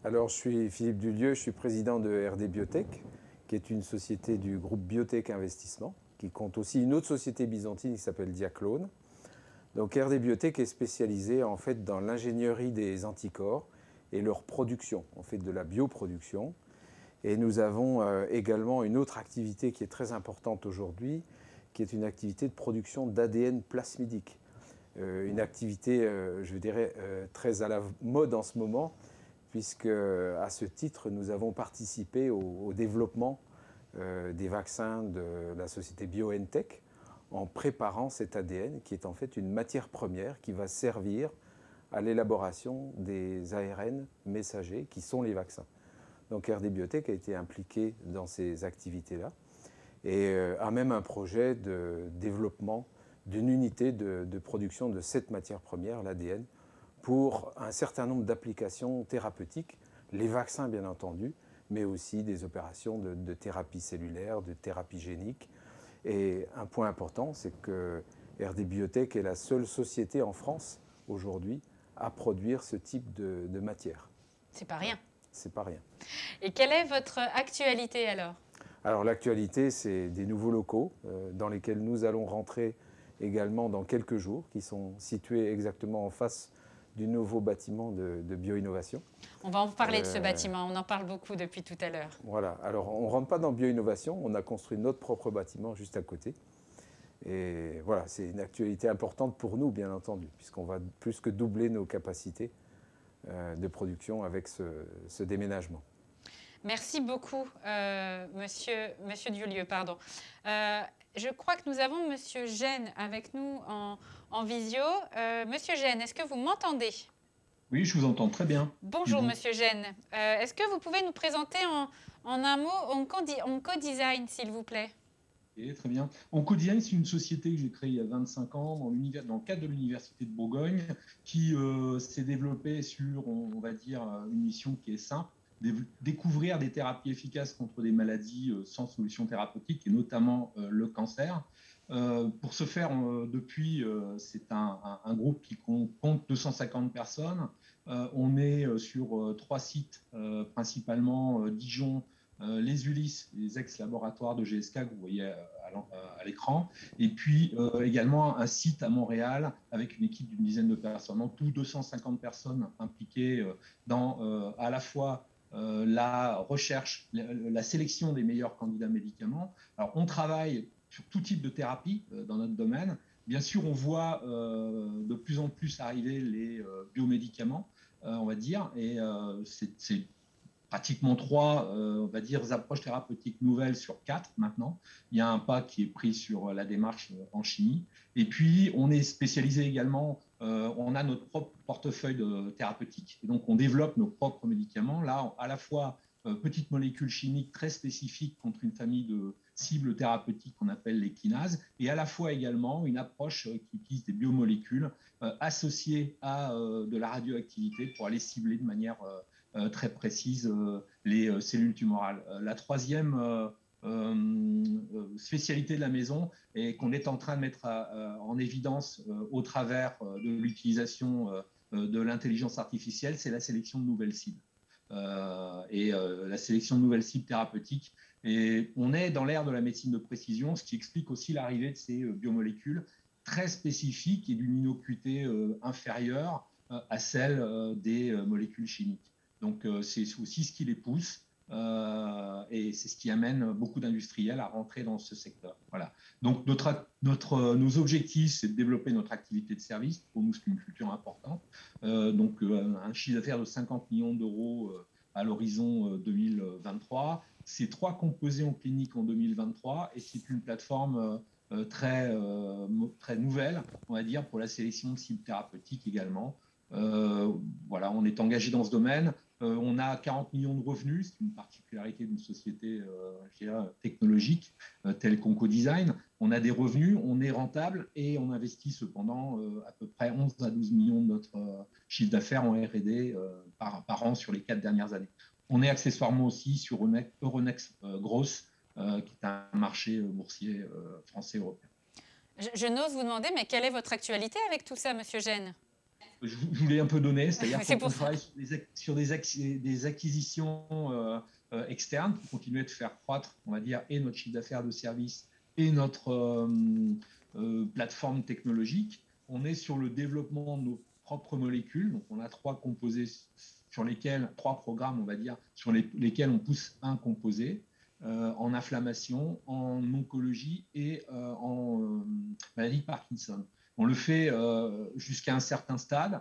Alors, je suis Philippe Dulieu, je suis président de RD Biotech, qui est une société du groupe Biotech Investissement, qui compte aussi une autre société byzantine qui s'appelle Diaclone. Donc, RD Biotech est spécialisée en fait dans l'ingénierie des anticorps et leur production. On fait de la bioproduction. Et nous avons également une autre activité qui est très importante aujourd'hui, qui est une activité de production d'ADN plasmidique. Une activité, je dirais, très à la mode en ce moment, puisque à ce titre, nous avons participé au développement des vaccins de la société BioNTech en préparant cet ADN, qui est en fait une matière première qui va servir à l'élaboration des ARN messagers, qui sont les vaccins. Donc RD Biotech a été impliqué dans ces activités-là et a même un projet de développement d'une unité de production de cette matière première, l'ADN, pour un certain nombre d'applications thérapeutiques, les vaccins bien entendu, mais aussi des opérations de thérapie cellulaire, de thérapie génique. Et un point important, c'est que RD Biotech est la seule société en France aujourd'hui à produire ce type de matière. C'est pas rien. C'est pas rien. Et quelle est votre actualité alors? Alors l'actualité, c'est des nouveaux locaux dans lesquels nous allons rentrer également dans quelques jours, qui sont situés exactement en face du nouveau bâtiment de bioinnovation. On va en parler de ce bâtiment, on en parle beaucoup depuis tout à l'heure. Voilà, alors on ne rentre pas dans bioinnovation, on a construit notre propre bâtiment juste à côté. Et voilà, c'est une actualité importante pour nous, bien entendu, puisqu'on va plus que doubler nos capacités de production avec ce déménagement. Merci beaucoup, monsieur Dulieu. Pardon. Je crois que nous avons Monsieur Gène avec nous en visio. Monsieur Gène, est-ce que vous m'entendez? Oui, je vous entends très bien. Bonjour, Monsieur Gène. Est-ce que vous pouvez nous présenter en un mot Oncodesign, s'il vous plaît? Et très bien. Oncodesign, c'est une société que j'ai créée il y a 25 ans dans le cadre de l'Université de Bourgogne, qui s'est développée sur, on va dire, une mission qui est simple, découvrir des thérapies efficaces contre des maladies sans solution thérapeutique, et notamment le cancer. Pour ce faire, depuis, c'est un groupe qui compte 250 personnes. On est sur 3 sites, principalement Dijon, les Ulysses, les ex-laboratoires de GSK que vous voyez à l'écran, et puis également un site à Montréal avec une équipe d'une dizaine de personnes. En tout, 250 personnes impliquées dans à la fois la recherche, la sélection des meilleurs candidats médicaments. Alors, on travaille sur tout type de thérapie dans notre domaine. Bien sûr, on voit de plus en plus arriver les biomédicaments, on va dire, et c'est pratiquement 3, on va dire, approches thérapeutiques nouvelles sur 4 maintenant. Il y a un pas qui est pris sur la démarche en chimie. Et puis, on est spécialisé également, on a notre propre portefeuille de thérapeutique. Et donc, on développe nos propres médicaments. Là, à la fois, petites molécules chimiques très spécifiques contre une famille de cibles thérapeutiques qu'on appelle les kinases, et à la fois également une approche qui utilise des biomolécules associées à de la radioactivité pour aller cibler de manière très précise les cellules tumorales. La troisième spécialité de la maison et qu'on est en train de mettre en évidence au travers de l'utilisation de l'intelligence artificielle, c'est la sélection de nouvelles cibles. La sélection de nouvelles cibles thérapeutiques. Et on est dans l'ère de la médecine de précision, ce qui explique aussi l'arrivée de ces biomolécules très spécifiques et d'une innocuité inférieure à celle des molécules chimiques. Donc c'est aussi ce qui les pousse et c'est ce qui amène beaucoup d'industriels à rentrer dans ce secteur. Voilà. Donc nos objectifs, c'est de développer notre activité de service. Pour nous, c'est une culture importante. Un chiffre d'affaires de 50 millions d'euros à l'horizon 2023. C'est 3 composés en clinique en 2023 et c'est une plateforme très nouvelle, on va dire, pour la sélection de cibles thérapeutiques également. Voilà, on est engagé dans ce domaine. On a 40 millions de revenus, c'est une particularité d'une société technologique telle qu'Oncodesign. On a des revenus, on est rentable et on investit cependant à peu près 11 à 12 millions de notre chiffre d'affaires en R&D par an sur les 4 dernières années. On est accessoirement aussi sur Euronext Growth, qui est un marché boursier français européen. Je n'ose vous demander, mais quelle est votre actualité avec tout ça, Monsieur Gene? Je vous l'ai un peu donné, c'est-à-dire qu'on travaille sur des acquisitions externes pour continuer de faire croître, on va dire, et notre chiffre d'affaires de service et notre plateforme technologique. On est sur le développement de nos propres molécules. Donc, on a 3 composés sur lesquels, 3 programmes, on va dire, sur lesquels on pousse un composé en inflammation, en oncologie et en maladie de Parkinson. On le fait jusqu'à un certain stade.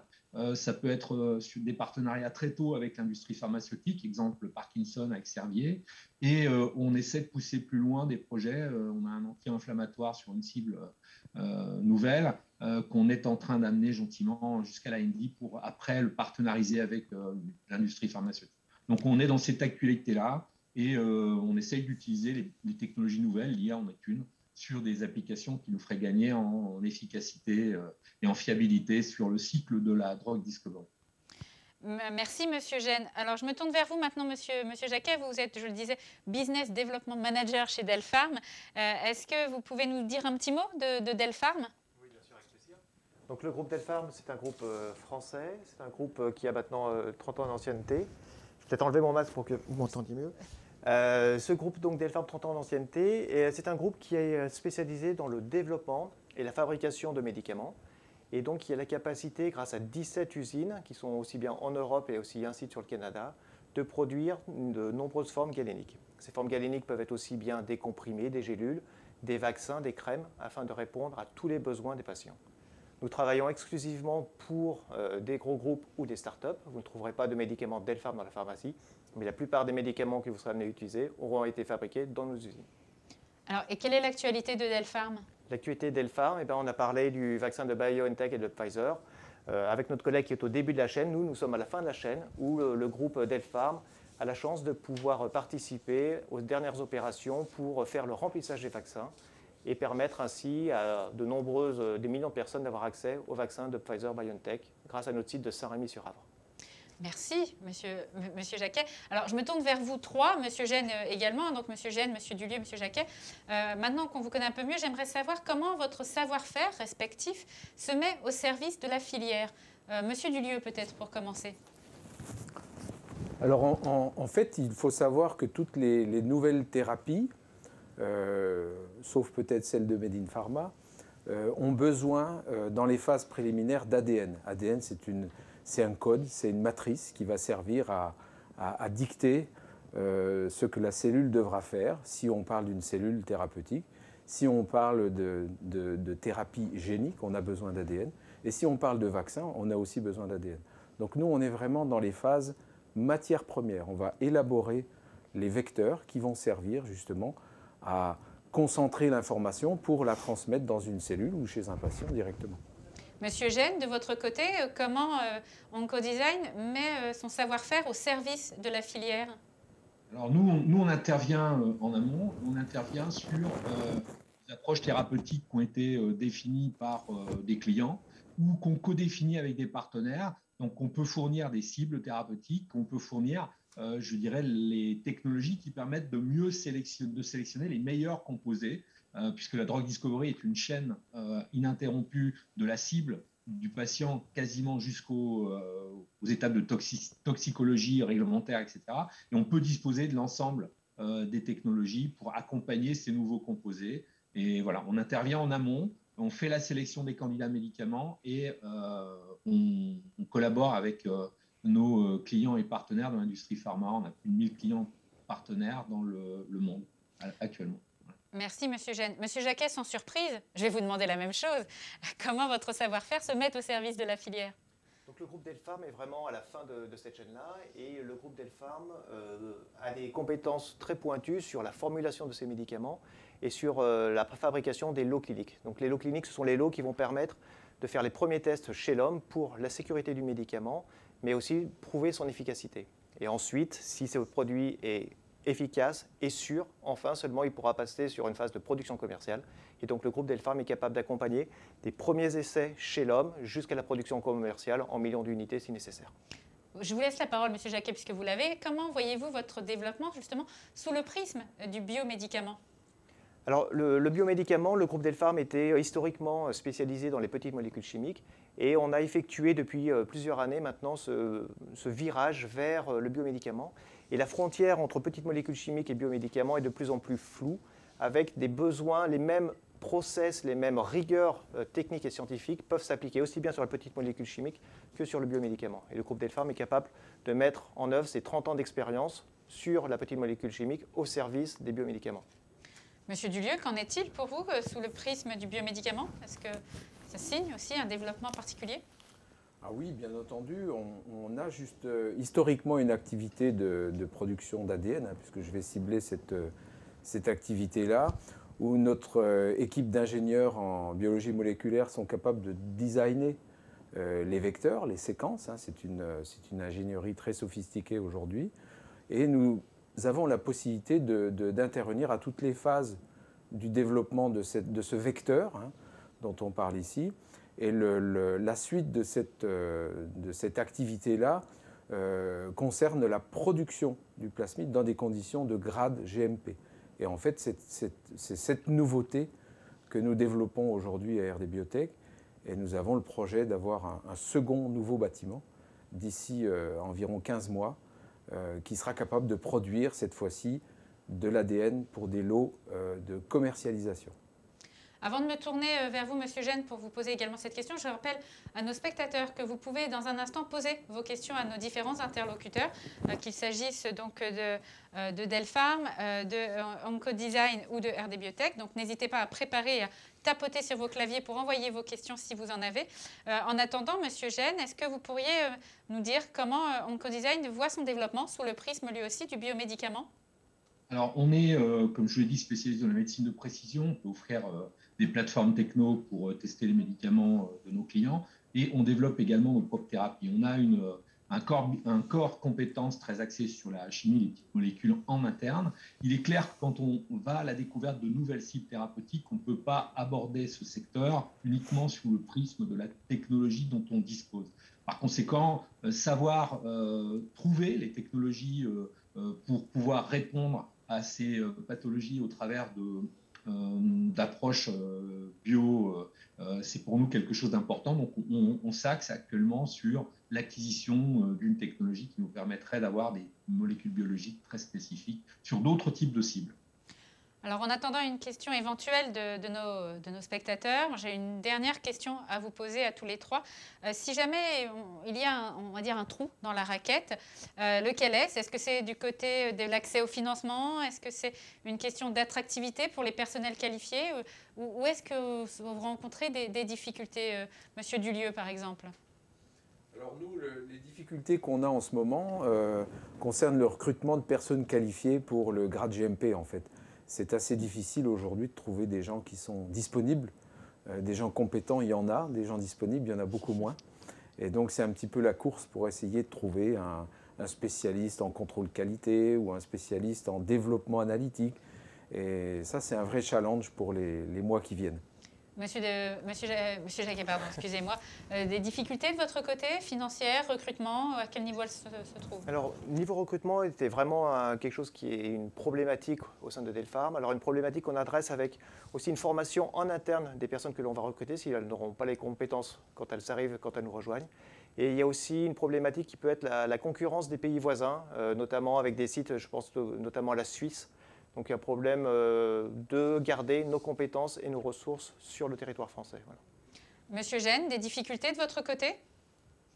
Ça peut être sur des partenariats très tôt avec l'industrie pharmaceutique, exemple Parkinson avec Servier. Et on essaie de pousser plus loin des projets. On a un anti-inflammatoire sur une cible nouvelle qu'on est en train d'amener gentiment jusqu'à l'IND pour après le partenariser avec l'industrie pharmaceutique. Donc on est dans cette actualité-là et on essaye d'utiliser les technologies nouvelles, l'IA en est une, sur des applications qui nous feraient gagner en efficacité et en fiabilité sur le cycle de la drogue discovery. Merci, Monsieur Gene. Alors, je me tourne vers vous maintenant, Monsieur Jacquet. Vous êtes, je le disais, Business Development Manager chez Delpharm. Est-ce que vous pouvez nous dire un petit mot de Delpharm? Oui, bien sûr, avec plaisir. Donc, le groupe Delpharm, c'est un groupe français. C'est un groupe qui a maintenant 30 ans d'ancienneté. Je vais peut-être enlever mon masque pour que vous m'entendiez mieux. Ce groupe, donc Delpharm, 30 ans d'ancienneté, et c'est un groupe qui est spécialisé dans le développement et la fabrication de médicaments. Et donc, qui a la capacité, grâce à 17 usines, qui sont aussi bien en Europe et aussi un site sur le Canada, de produire de nombreuses formes galéniques. Ces formes galéniques peuvent être aussi bien des comprimés, des gélules, des vaccins, des crèmes, afin de répondre à tous les besoins des patients. Nous travaillons exclusivement pour des gros groupes ou des startups. Vous ne trouverez pas de médicaments Delpharm dans la pharmacie, mais la plupart des médicaments que vous serez amenés à utiliser auront été fabriqués dans nos usines. Alors, et quelle est l'actualité de Delpharm? L'actualité de Delpharm, on a parlé du vaccin de BioNTech et de Pfizer. Avec notre collègue qui est au début de la chaîne, nous sommes à la fin de la chaîne où le groupe Delpharm a la chance de pouvoir participer aux dernières opérations pour faire le remplissage des vaccins et permettre ainsi à des millions de personnes d'avoir accès au vaccin de Pfizer-BioNTech grâce à notre site de Saint-Rémy-sur-Avre. Merci, monsieur Jacquet. Alors, je me tourne vers vous 3, Monsieur Gene également, donc Monsieur Gene, Monsieur Dulieu, Monsieur Jacquet. Maintenant qu'on vous connaît un peu mieux, j'aimerais savoir comment votre savoir-faire respectif se met au service de la filière. Monsieur Dulieu, peut-être, pour commencer. Alors, en fait, il faut savoir que toutes les nouvelles thérapies, sauf peut-être celle de Made in Pharma, ont besoin, dans les phases préliminaires, d'ADN. ADN, c'est un code, c'est une matrice qui va servir à dicter ce que la cellule devra faire, si on parle d'une cellule thérapeutique, si on parle de thérapie génique, on a besoin d'ADN, et si on parle de vaccin, on a aussi besoin d'ADN. Donc nous, on est vraiment dans les phases matières premières. On va élaborer les vecteurs qui vont servir justement à concentrer l'information pour la transmettre dans une cellule ou chez un patient directement. Monsieur Gene, de votre côté, comment Oncodesign met son savoir-faire au service de la filière? Alors nous, on intervient en amont, on intervient sur des approches thérapeutiques qui ont été définies par des clients ou qu'on codéfinit avec des partenaires. Donc on peut fournir des cibles thérapeutiques, on peut fournir, je dirais, les technologies qui permettent de mieux sélectionner les meilleurs composés, puisque la drogue discovery est une chaîne ininterrompue de la cible du patient quasiment jusqu'aux étapes de toxicologie réglementaire, etc. Et on peut disposer de l'ensemble des technologies pour accompagner ces nouveaux composés. Et voilà, on intervient en amont, on fait la sélection des candidats médicaments et on collabore avec nos clients et partenaires dans l'industrie pharma. On a plus de 1000 clients partenaires dans le monde actuellement. Merci, Monsieur Gène. Monsieur Jacquet, sans surprise, je vais vous demander la même chose. Comment votre savoir-faire se met au service de la filière? Donc le groupe Delpharm est vraiment à la fin de cette chaîne-là, et le groupe Delpharm a des compétences très pointues sur la formulation de ces médicaments et sur la fabrication des lots cliniques. Donc les lots cliniques, ce sont les lots qui vont permettre de faire les premiers tests chez l'homme pour la sécurité du médicament, mais aussi prouver son efficacité. Et ensuite, si ce produit est efficace et sûr, enfin seulement il pourra passer sur une phase de production commerciale. Et donc le groupe Delpharm est capable d'accompagner des premiers essais chez l'homme jusqu'à la production commerciale en millions d'unités si nécessaire. Je vous laisse la parole, Monsieur Jacquet, puisque vous l'avez. Comment voyez-vous votre développement justement sous le prisme du biomédicament? Alors le biomédicament, le groupe Delpharm était historiquement spécialisé dans les petites molécules chimiques, et on a effectué depuis plusieurs années maintenant ce virage vers le biomédicament. Et la frontière entre petites molécules chimiques et biomédicaments est de plus en plus floue, avec des besoins, les mêmes process, les mêmes rigueurs techniques et scientifiques peuvent s'appliquer aussi bien sur la petite molécule chimique que sur le biomédicament. Et le groupe Delpharm est capable de mettre en œuvre ses 30 ans d'expérience sur la petite molécule chimique au service des biomédicaments. Monsieur Dulieu, qu'en est-il pour vous sous le prisme du biomédicament? Est-ce que ça signe aussi un développement particulier? Ah oui, bien entendu. On a juste historiquement une activité de production d'ADN, puisque je vais cibler cette activité-là, où notre équipe d'ingénieurs en biologie moléculaire sont capables de designer les vecteurs, les séquences. C'est une ingénierie très sophistiquée aujourd'hui. Et nous avons la possibilité d'intervenir à toutes les phases du développement de ce vecteur dont on parle ici. Et la suite de cette activité-là concerne la production du plasmide dans des conditions de grade GMP. Et en fait, c'est cette nouveauté que nous développons aujourd'hui à RD Biotech. Et nous avons le projet d'avoir un second nouveau bâtiment d'ici environ 15 mois qui sera capable de produire cette fois-ci de l'ADN pour des lots de commercialisation. Avant de me tourner vers vous, Monsieur Gène, pour vous poser également cette question, je rappelle à nos spectateurs que vous pouvez dans un instant poser vos questions à nos différents interlocuteurs, qu'il s'agisse donc de Delpharm, de Oncodesign ou de RD Biotech. Donc n'hésitez pas à préparer et à tapoter sur vos claviers pour envoyer vos questions si vous en avez. En attendant, Monsieur Gène, est-ce que vous pourriez nous dire comment Oncodesign voit son développement sous le prisme lui aussi du biomédicament? Alors, on est, comme je l'ai dit, spécialisé dans la médecine de précision. On peut offrir des plateformes techno pour tester les médicaments de nos clients, et on développe également nos propres thérapies. On a un corps compétences très axé sur la chimie, les petites molécules en interne. Il est clair que quand on va à la découverte de nouvelles cibles thérapeutiques, on ne peut pas aborder ce secteur uniquement sous le prisme de la technologie dont on dispose. Par conséquent, savoir trouver les technologies pour pouvoir répondre à ces pathologies au travers d'approches bio, c'est pour nous quelque chose d'important. Donc on s'axe actuellement sur l'acquisition d'une technologie qui nous permettrait d'avoir des molécules biologiques très spécifiques sur d'autres types de cibles. Alors, en attendant une question éventuelle de nos spectateurs, j'ai une dernière question à vous poser à tous les trois. Si jamais il y a, on va dire, un trou dans la raquette, lequel est-ce? Est-ce que c'est du côté de l'accès au financement? Est-ce que c'est une question d'attractivité pour les personnels qualifiés? Ou est-ce que vous rencontrez des difficultés, Monsieur Dulieu, par exemple? Alors nous, les difficultés qu'on a en ce moment concernent le recrutement de personnes qualifiées pour le grade GMP, en fait. C'est assez difficile aujourd'hui de trouver des gens qui sont disponibles. Des gens compétents, il y en a. Des gens disponibles, il y en a beaucoup moins. Et donc, c'est un petit peu la course pour essayer de trouver un spécialiste en contrôle qualité ou un spécialiste en développement analytique. Et ça, c'est un vrai challenge pour les mois qui viennent. Monsieur Jacquet, pardon, excusez-moi. Des difficultés de votre côté, financières, recrutement, à quel niveau elles se trouvent? Alors, niveau recrutement était vraiment quelque chose qui est une problématique au sein de Delpharm. Alors, une problématique qu'on adresse avec aussi une formation en interne des personnes que l'on va recruter si elles n'auront pas les compétences quand elles arrivent, quand elles nous rejoignent. Et il y a aussi une problématique qui peut être la concurrence des pays voisins, notamment avec des sites, je pense notamment à la Suisse. Donc il y a un problème de garder nos compétences et nos ressources sur le territoire français. Voilà. Monsieur Gène, des difficultés de votre côté?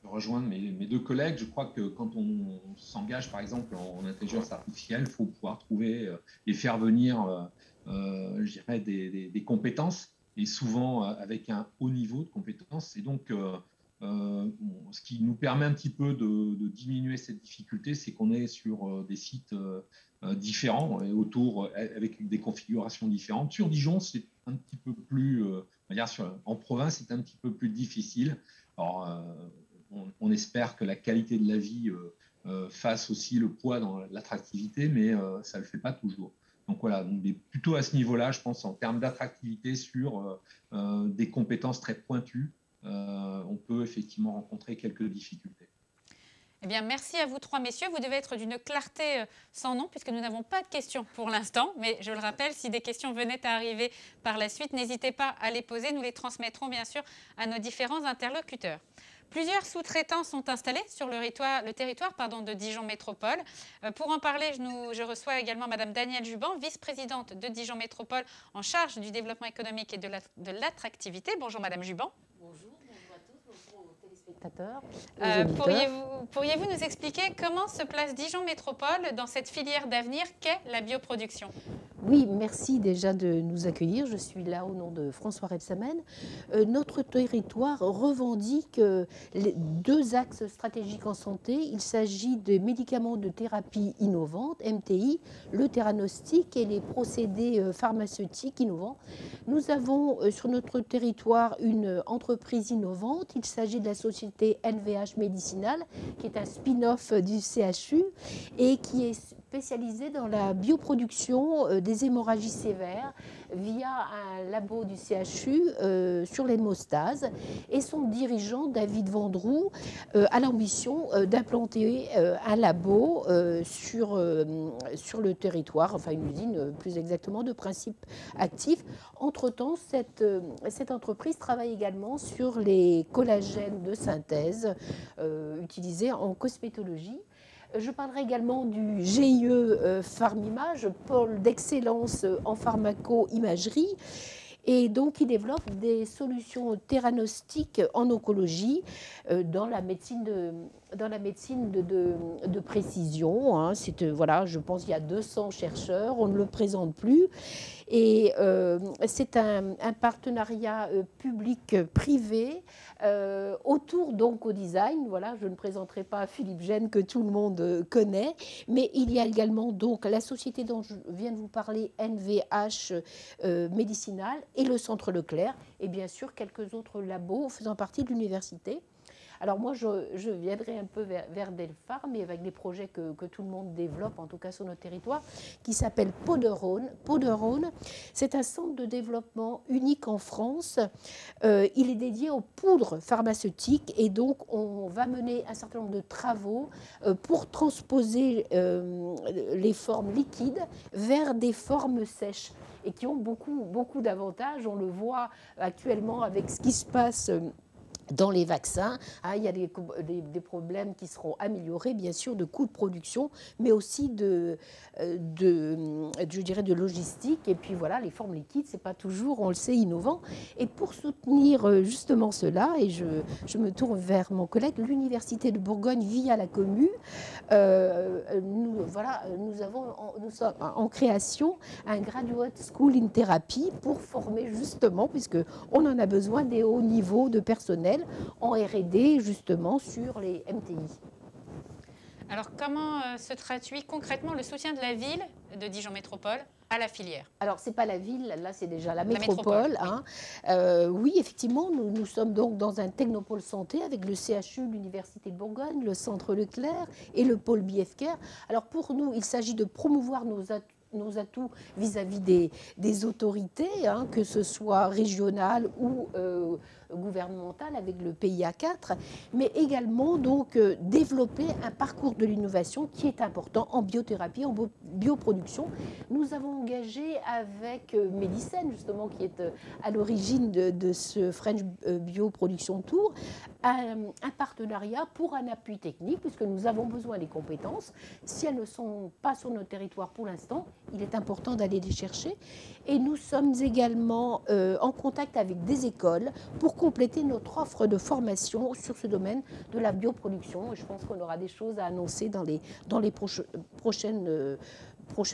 rejoindre mes deux collègues. Je crois que quand on s'engage, par exemple, en intelligence artificielle, il faut pouvoir trouver et faire venir, je dirais, des compétences, et souvent avec un haut niveau de compétences. Et donc, ce qui nous permet un petit peu de diminuer cette difficulté, c'est qu'on est sur des sites différents et autour avec des configurations différentes. Sur Dijon, c'est un petit peu plus, on va dire, en province, c'est un petit peu plus difficile. Alors, on espère que la qualité de la vie fasse aussi le poids dans l'attractivité, mais ça ne le fait pas toujours. Donc voilà, on est plutôt à ce niveau-là, je pense, en termes d'attractivité sur des compétences très pointues. On peut effectivement rencontrer quelques difficultés. Eh bien, merci à vous trois, messieurs. Vous devez être d'une clarté sans nom, puisque nous n'avons pas de questions pour l'instant. Mais je le rappelle, si des questions venaient à arriver par la suite, n'hésitez pas à les poser. Nous les transmettrons, bien sûr, à nos différents interlocuteurs. Plusieurs sous-traitants sont installés sur le territoire de Dijon Métropole. Pour en parler, je reçois également Madame Danielle Juban, vice-présidente de Dijon Métropole en charge du développement économique et de l'attractivité. Bonjour Madame Juban. Bonjour à tous, bonjour aux téléspectateurs. Pourriez-vous nous expliquer comment se place Dijon Métropole dans cette filière d'avenir qu'est la bioproduction? Oui, merci déjà de nous accueillir. Je suis là au nom de François Rebsamen. Notre territoire revendique les deux axes stratégiques en santé. Il s'agit des médicaments de thérapie innovantes, MTI, le theranostic et les procédés pharmaceutiques innovants. Nous avons sur notre territoire une entreprise innovante. Il s'agit de la société NVH Médicinal, qui est un spin-off du CHU et qui est spécialisée dans la bioproduction des hémorragies sévères via un labo du CHU sur l'hémostase. Et son dirigeant, David Vendroux, a l'ambition d'implanter un labo sur le territoire, enfin une usine plus exactement de principes actifs. Entre-temps, cette entreprise travaille également sur les collagènes de synthèse utilisés en cosmétologie. Je parlerai également du GIE Pharmimage, pôle d'excellence en pharmaco-imagerie. Et donc, il développe des solutions théranostiques en oncologie dans la médecine de précision. Hein. Voilà, je pense qu'il y a 200 chercheurs, on ne le présente plus. Et c'est un partenariat public-privé autour donc au design. Voilà, je ne présenterai pas Philippe Gène que tout le monde connaît, mais il y a également donc la société dont je viens de vous parler, NVH Médicinal, et le Centre Leclerc, et bien sûr quelques autres labos faisant partie de l'université. Alors moi, je viendrai un peu vers Delpharm, mais avec des projets que tout le monde développe, en tout cas sur notre territoire, qui s'appelle Poderone. Poderone, c'est un centre de développement unique en France. Il est dédié aux poudres pharmaceutiques et donc on va mener un certain nombre de travaux pour transposer les formes liquides vers des formes sèches et qui ont beaucoup d'avantages. On le voit actuellement avec ce qui se passe dans les vaccins. Il y a des problèmes qui seront améliorés, bien sûr, de coûts de production, mais aussi je dirais de logistique. Et puis voilà, les formes liquides, c'est pas toujours, on le sait, innovant. Et pour soutenir justement cela, et je me tourne vers mon collègue, l'Université de Bourgogne via la Commu, nous sommes en création un Graduate School in Therapy pour former justement, puisqu'on en a besoin, des hauts niveaux de personnel en R&D justement sur les MTI. Alors comment se traduit concrètement le soutien de la ville de Dijon Métropole à la filière? Alors c'est pas la ville, là c'est déjà la métropole. Hein. Oui, effectivement, nous sommes donc dans un technopôle santé avec le CHU, l'Université de Bourgogne, le Centre Leclerc et le pôle BFCare. Alors pour nous, il s'agit de promouvoir nos atouts vis-à-vis des autorités, hein, que ce soit régionales ou gouvernementale avec le PIA 4, mais également donc développer un parcours de l'innovation qui est important en biothérapie, en bioproduction. Nous avons engagé avec Médicène, justement, qui est à l'origine de ce French Bioproduction Tour, un partenariat pour un appui technique, puisque nous avons besoin des compétences. Si elles ne sont pas sur notre territoire pour l'instant, il est important d'aller les chercher. Et nous sommes également en contact avec des écoles pour compléter notre offre de formation sur ce domaine de la bioproduction. Et je pense qu'on aura des choses à annoncer dans les prochains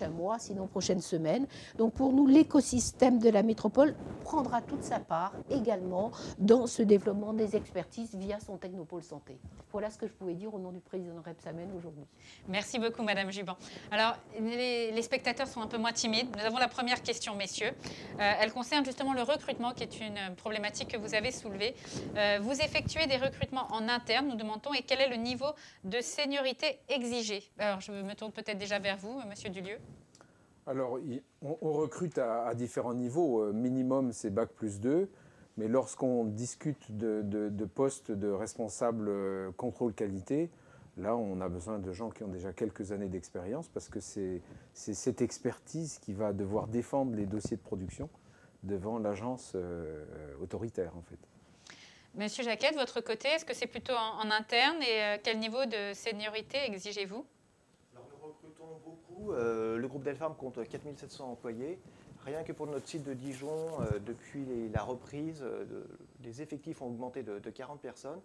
mois, sinon prochaines semaines. Donc pour nous, l'écosystème de la métropole prendra toute sa part également dans ce développement des expertises via son technopôle santé. Voilà ce que je pouvais dire au nom du président Rebsamen aujourd'hui. Merci beaucoup, Madame Juban. Alors, les spectateurs sont un peu moins timides. Nous avons la première question, messieurs. Elle concerne justement le recrutement, qui est une problématique que vous avez soulevée. Vous effectuez des recrutements en interne, nous demandons, et quel est le niveau de seniorité exigé? Alors, je me tourne peut-être déjà vers vous, Monsieur Dulieu. Alors, on recrute à différents niveaux. Minimum, c'est Bac+2. Mais lorsqu'on discute de postes de responsable contrôle qualité, là, on a besoin de gens qui ont déjà quelques années d'expérience parce que c'est cette expertise qui va devoir défendre les dossiers de production devant l'agence autoritaire, en fait. Monsieur Jacquet, de votre côté, est-ce que c'est plutôt en interne et quel niveau de seniorité exigez-vous? Alors, nous recrutons beaucoup. Le groupe Delpharm compte 4700 employés. Rien que pour notre site de Dijon, depuis la reprise, les effectifs ont augmenté de 40 personnes.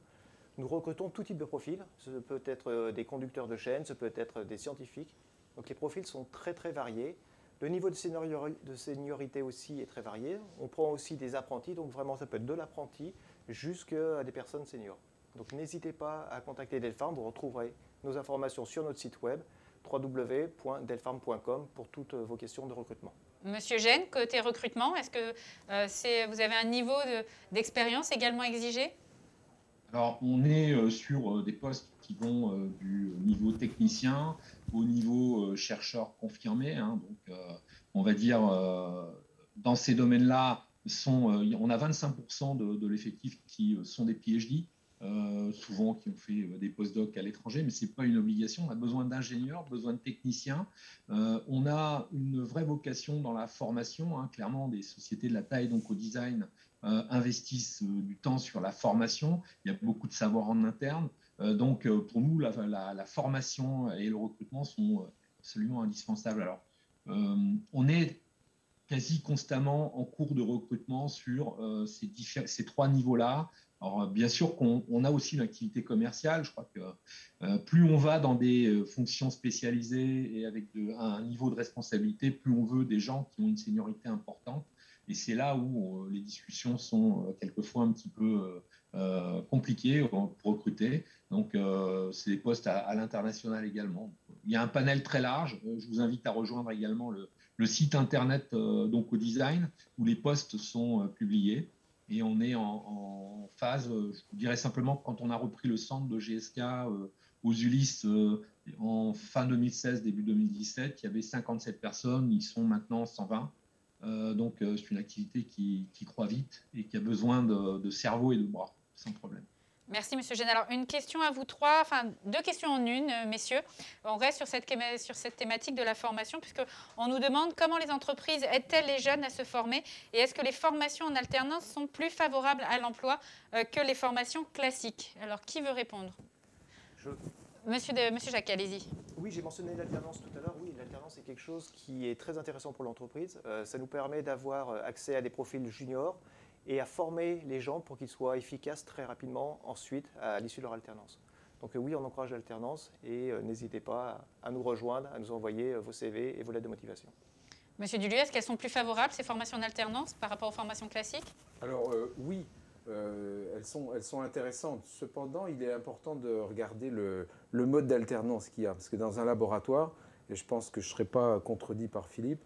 Nous recrutons tout type de profils. Ce peut être des conducteurs de chaîne, ce peut être des scientifiques. Donc les profils sont très très variés. Le niveau de seniorité aussi est très varié. On prend aussi des apprentis, donc vraiment ça peut être de l'apprenti jusqu'à des personnes seniors. Donc n'hésitez pas à contacter Delpharm, vous retrouverez nos informations sur notre site web www.delpharm.com pour toutes vos questions de recrutement. Monsieur Gênes, côté recrutement, est-ce que vous avez un niveau d'expérience également exigé? Alors, on est sur des postes qui vont du niveau technicien au niveau chercheur confirmé. Hein, donc, on va dire, dans ces domaines-là, on a 25% de l'effectif qui sont des PhD, souvent qui ont fait des postdocs à l'étranger, mais ce n'est pas une obligation. On a besoin d'ingénieurs, besoin de techniciens. On a une vraie vocation dans la formation. Hein, clairement, des sociétés de la taille donc au design investissent du temps sur la formation. Il y a beaucoup de savoir en interne. Donc, pour nous, la formation et le recrutement sont absolument indispensables. Alors, on est quasi constamment en cours de recrutement sur ces trois niveaux-là. Alors, bien sûr qu'on a aussi une activité commerciale. Je crois que plus on va dans des fonctions spécialisées et avec un niveau de responsabilité, plus on veut des gens qui ont une seniorité importante. Et c'est là où les discussions sont quelquefois un petit peu compliquées pour recruter. Donc, c'est des postes à l'international également. Il y a un panel très large. Je vous invite à rejoindre également le site internet donc au design où les postes sont publiés. Et on est en phase, je vous dirais simplement, quand on a repris le centre de GSK aux Ulysses en fin 2016, début 2017, il y avait 57 personnes, ils sont maintenant 120. Donc, c'est une activité qui croît vite et qui a besoin de cerveau et de bras, sans problème. Merci, Monsieur Gênes. Alors, une question à vous trois, enfin, deux questions en une, messieurs. On reste sur cette thématique de la formation, puisqu'on nous demande comment les entreprises aident-elles les jeunes à se former et est-ce que les formations en alternance sont plus favorables à l'emploi que les formations classiques? Alors, qui veut répondre? Monsieur Jacquet, allez-y. Oui, j'ai mentionné l'alternance tout à l'heure. Oui, l'alternance est quelque chose qui est très intéressant pour l'entreprise. Ça nous permet d'avoir accès à des profils juniors et à former les gens pour qu'ils soient efficaces très rapidement ensuite à l'issue de leur alternance. Donc oui, on encourage l'alternance et n'hésitez pas à nous rejoindre, à nous envoyer vos CV et vos lettres de motivation. Monsieur Dulieu, est-ce qu'elles sont plus favorables, ces formations en alternance, par rapport aux formations classiques? Alors oui, elles sont intéressantes. Cependant, il est important de regarder le mode d'alternance qu'il y a. Parce que dans un laboratoire, et je pense que je ne serai pas contredit par Philippe,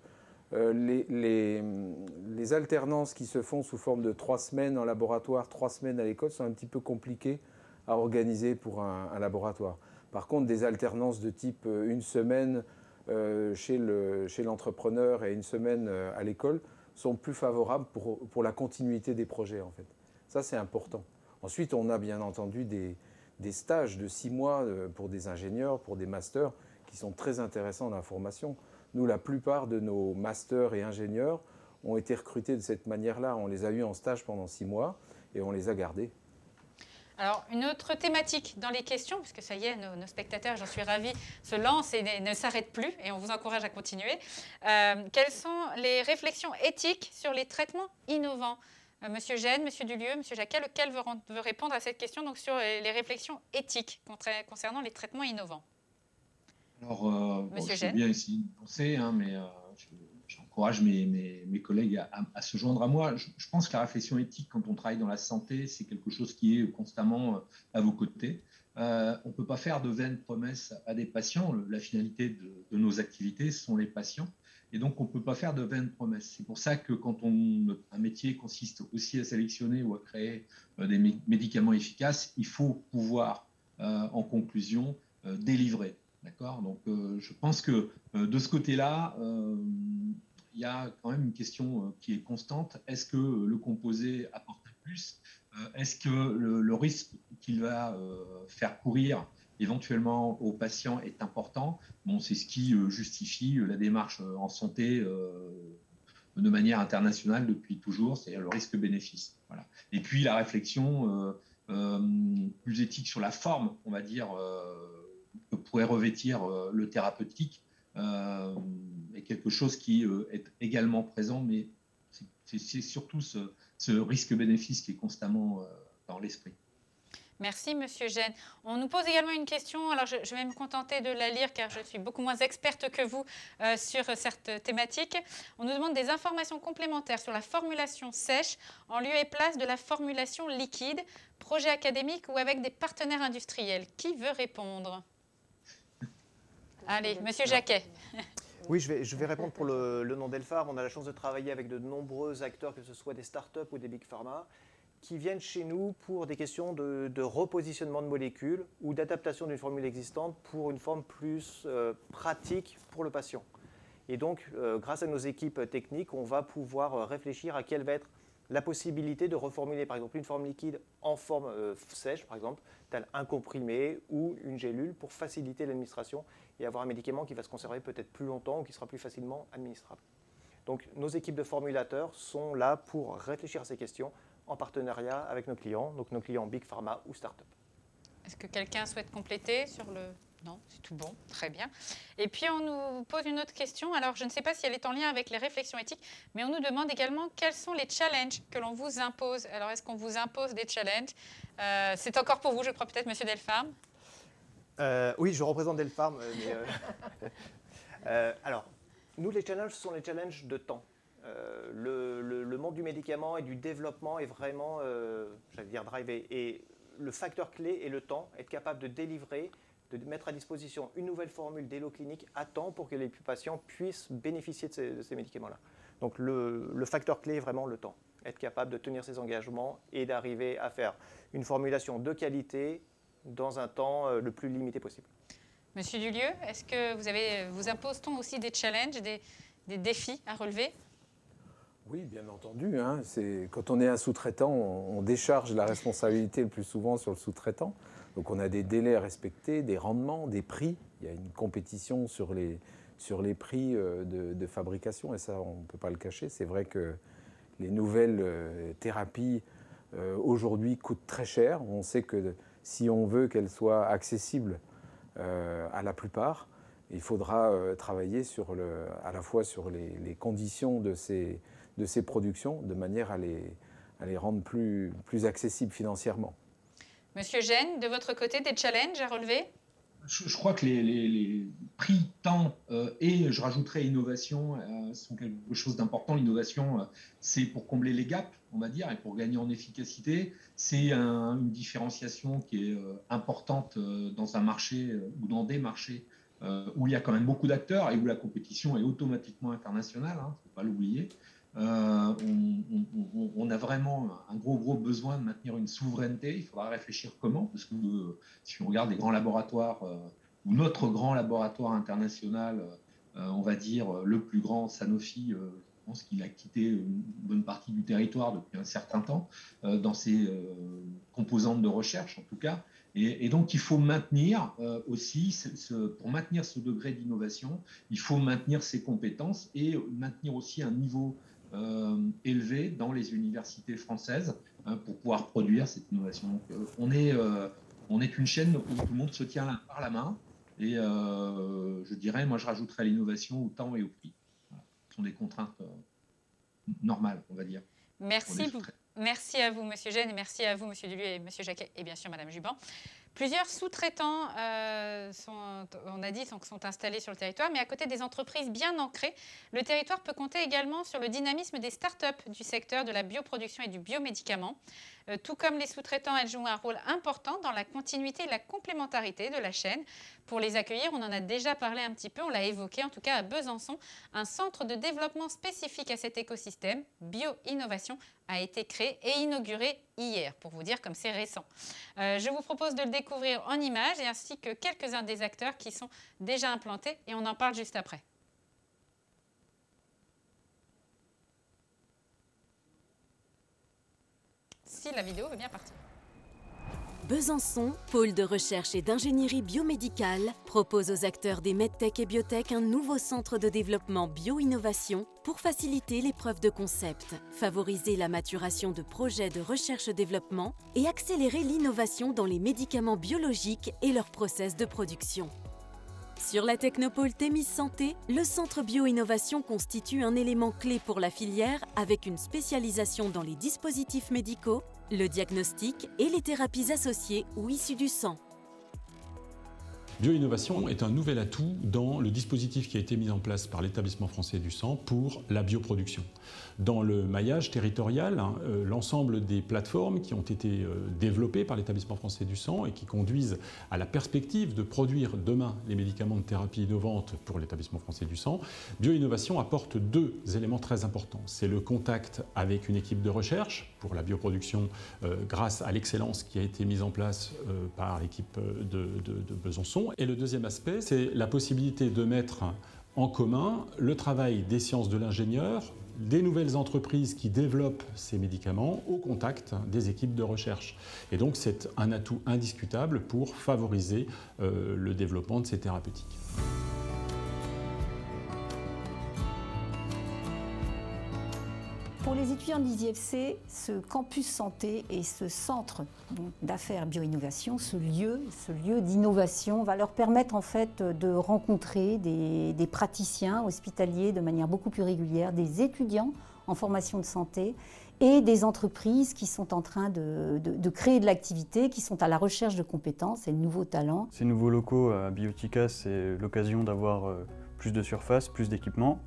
les alternances qui se font sous forme de 3 semaines en laboratoire, 3 semaines à l'école sont un petit peu compliquées à organiser pour un laboratoire. Par contre, des alternances de type 1 semaine chez l'entrepreneur et 1 semaine à l'école sont plus favorables pour la continuité des projets, en fait. Ça, c'est important. Ensuite, on a bien entendu des stages de 6 mois pour des ingénieurs, pour des masters, qui sont très intéressants dans la formation. Nous, la plupart de nos masters et ingénieurs ont été recrutés de cette manière-là. On les a eus en stage pendant 6 mois et on les a gardés. Alors, une autre thématique dans les questions, puisque ça y est, nos spectateurs, j'en suis ravie, se lancent et ne s'arrêtent plus, et on vous encourage à continuer. Quelles sont les réflexions éthiques sur les traitements innovants? Monsieur Gênes, Monsieur Dulieu, Monsieur Jacquet, lequel veut répondre à cette question donc, sur les réflexions éthiques concernant les traitements innovants? Alors, Monsieur je vais Gênes. bien essayer de penser, hein, mais j'encourage mes collègues à se joindre à moi. Je pense que la réflexion éthique, quand on travaille dans la santé, c'est quelque chose qui est constamment à vos côtés. On ne peut pas faire de vaines promesses à des patients. La finalité de nos activités sont les patients. Et donc, on ne peut pas faire de vaines promesses. C'est pour ça que quand un métier consiste aussi à sélectionner ou à créer des médicaments efficaces, il faut pouvoir, en conclusion, délivrer. D'accord ? Donc, je pense que de ce côté-là, il y a quand même une question qui est constante. Est-ce que le composé apporte plus ? Est-ce que le risque qu'il va faire courir éventuellement aux patients est important? Bon, c'est ce qui justifie la démarche en santé de manière internationale depuis toujours, c'est-à-dire le risque-bénéfice. Voilà. Et puis la réflexion plus éthique sur la forme, on va dire, que pourrait revêtir le thérapeutique est quelque chose qui est également présent, mais c'est surtout ce risque-bénéfice qui est constamment dans l'esprit. Merci, Monsieur Gênes. On nous pose également une question. Alors, je vais me contenter de la lire car je suis beaucoup moins experte que vous sur cette thématique. On nous demande des informations complémentaires sur la formulation sèche en lieu et place de la formulation liquide, projet académique ou avec des partenaires industriels. Qui veut répondre? Allez, Monsieur Jacquet. Oui, je vais répondre pour le nom d'Elpharm. On a la chance de travailler avec de nombreux acteurs, que ce soit des startups ou des big pharma, qui viennent chez nous pour des questions de repositionnement de molécules ou d'adaptation d'une formule existante pour une forme plus pratique pour le patient. Et donc, grâce à nos équipes techniques, on va pouvoir réfléchir à quelle va être la possibilité de reformuler, par exemple, une forme liquide en forme sèche, par exemple, tel un comprimé ou une gélule pour faciliter l'administration et avoir un médicament qui va se conserver peut-être plus longtemps ou qui sera plus facilement administrable. Donc, nos équipes de formulateurs sont là pour réfléchir à ces questions en partenariat avec nos clients, donc nos clients Big Pharma ou Start-up. Est-ce que quelqu'un souhaite compléter sur le... Non, c'est tout bon, très bien. Et puis on nous pose une autre question, alors je ne sais pas si elle est en lien avec les réflexions éthiques, mais on nous demande également quels sont les challenges que l'on vous impose. Alors est-ce qu'on vous impose des challenges? C'est encore pour vous, je crois, peut-être, Monsieur Delpharm. Oui, je représente Delpharm. Alors, nous, les challenges, ce sont les challenges de temps. Le monde du médicament et du développement est vraiment, j'allais dire, drivé. Et le facteur clé est le temps, être capable de délivrer, de mettre à disposition une nouvelle formule d'élo clinique à temps pour que les patients puissent bénéficier de ces médicaments-là. Donc le facteur clé est vraiment le temps. Être capable de tenir ses engagements et d'arriver à faire une formulation de qualité dans un temps le plus limité possible. Monsieur Dulieu, est-ce que vous impose-t-on aussi des challenges, des défis à relever? Oui, bien entendu. Hein. Quand on est un sous-traitant, on décharge la responsabilité le plus souvent sur le sous-traitant. Donc on a des délais à respecter, des rendements, des prix. Il y a une compétition sur les prix de fabrication et ça, on ne peut pas le cacher. C'est vrai que les nouvelles thérapies aujourd'hui coûtent très cher. On sait que si on veut qu'elles soient accessibles à la plupart, il faudra travailler à la fois sur les conditions de ces productions de manière à les rendre plus accessibles financièrement. Monsieur Gênes, de votre côté, des challenges à relever? Je crois que les prix, temps et, je rajouterais, innovation sont quelque chose d'important. L'innovation, c'est pour combler les gaps, on va dire, et pour gagner en efficacité. C'est une différenciation qui est importante dans un marché ou dans des marchés où il y a quand même beaucoup d'acteurs et où la compétition est automatiquement internationale, il ne faut pas l'oublier. On a vraiment un gros besoin de maintenir une souveraineté. Il faudra réfléchir comment, parce que si on regarde les grands laboratoires, ou notre grand laboratoire international, on va dire le plus grand, Sanofi, je pense qu'il a quitté une bonne partie du territoire depuis un certain temps, dans ses composantes de recherche en tout cas. Et donc il faut maintenir aussi, pour maintenir ce degré d'innovation, il faut maintenir ses compétences et maintenir aussi un niveau élevé dans les universités françaises pour pouvoir produire cette innovation. Donc, on est une chaîne où tout le monde se tient par la main et je dirais, moi je rajouterais l'innovation au temps et au prix. Voilà. Ce sont des contraintes normales, on va dire. Merci à vous, Monsieur Gène, et merci à vous, Monsieur Duluy et Monsieur Jacquet, et bien sûr Madame Juban. Plusieurs sous-traitants, on a dit, sont installés sur le territoire, mais à côté des entreprises bien ancrées, le territoire peut compter également sur le dynamisme des start-up du secteur de la bioproduction et du biomédicament. Tout comme les sous-traitants, elles jouent un rôle important dans la continuité et la complémentarité de la chaîne. Pour les accueillir, on en a déjà parlé un petit peu, on l'a évoqué, en tout cas à Besançon, un centre de développement spécifique à cet écosystème, Bio-Innovation, a été créé et inauguré hier, pour vous dire comme c'est récent. Je vous propose de le découvrir en images et ainsi que quelques-uns des acteurs qui sont déjà implantés et on en parle juste après. Si la vidéo veut bien partir. Besançon, pôle de recherche et d'ingénierie biomédicale, propose aux acteurs des medtech et biotech un nouveau centre de développement bio-innovation pour faciliter l'épreuve de concept, favoriser la maturation de projets de recherche-développement et accélérer l'innovation dans les médicaments biologiques et leurs process de production. Sur la technopole Thémis Santé, le centre bio-innovation constitue un élément clé pour la filière avec une spécialisation dans les dispositifs médicaux, le diagnostic et les thérapies associées ou issues du sang. Bio-innovation est un nouvel atout dans le dispositif qui a été mis en place par l'Établissement français du sang pour la bioproduction. Dans le maillage territorial, l'ensemble des plateformes qui ont été développées par l'Établissement français du sang et qui conduisent à la perspective de produire demain les médicaments de thérapie innovantes pour l'Établissement français du sang, Bio-innovation apporte deux éléments très importants. C'est le contact avec une équipe de recherche pour la bioproduction grâce à l'excellence qui a été mise en place par l'équipe de Besançon. Et le deuxième aspect, c'est la possibilité de mettre en commun le travail des sciences de l'ingénieur, des nouvelles entreprises qui développent ces médicaments au contact des équipes de recherche. Et donc c'est un atout indiscutable pour favoriser le développement de ces thérapeutiques. Pour les étudiants de l'ISIFC, ce campus santé et ce centre d'affaires bio-innovation, ce lieu d'innovation va leur permettre en fait de rencontrer des praticiens hospitaliers de manière beaucoup plus régulière, des étudiants en formation de santé et des entreprises qui sont en train de créer de l'activité, qui sont à la recherche de compétences et de nouveaux talents. Ces nouveaux locaux à Biotica, c'est l'occasion d'avoir plus de surface, plus d'équipements,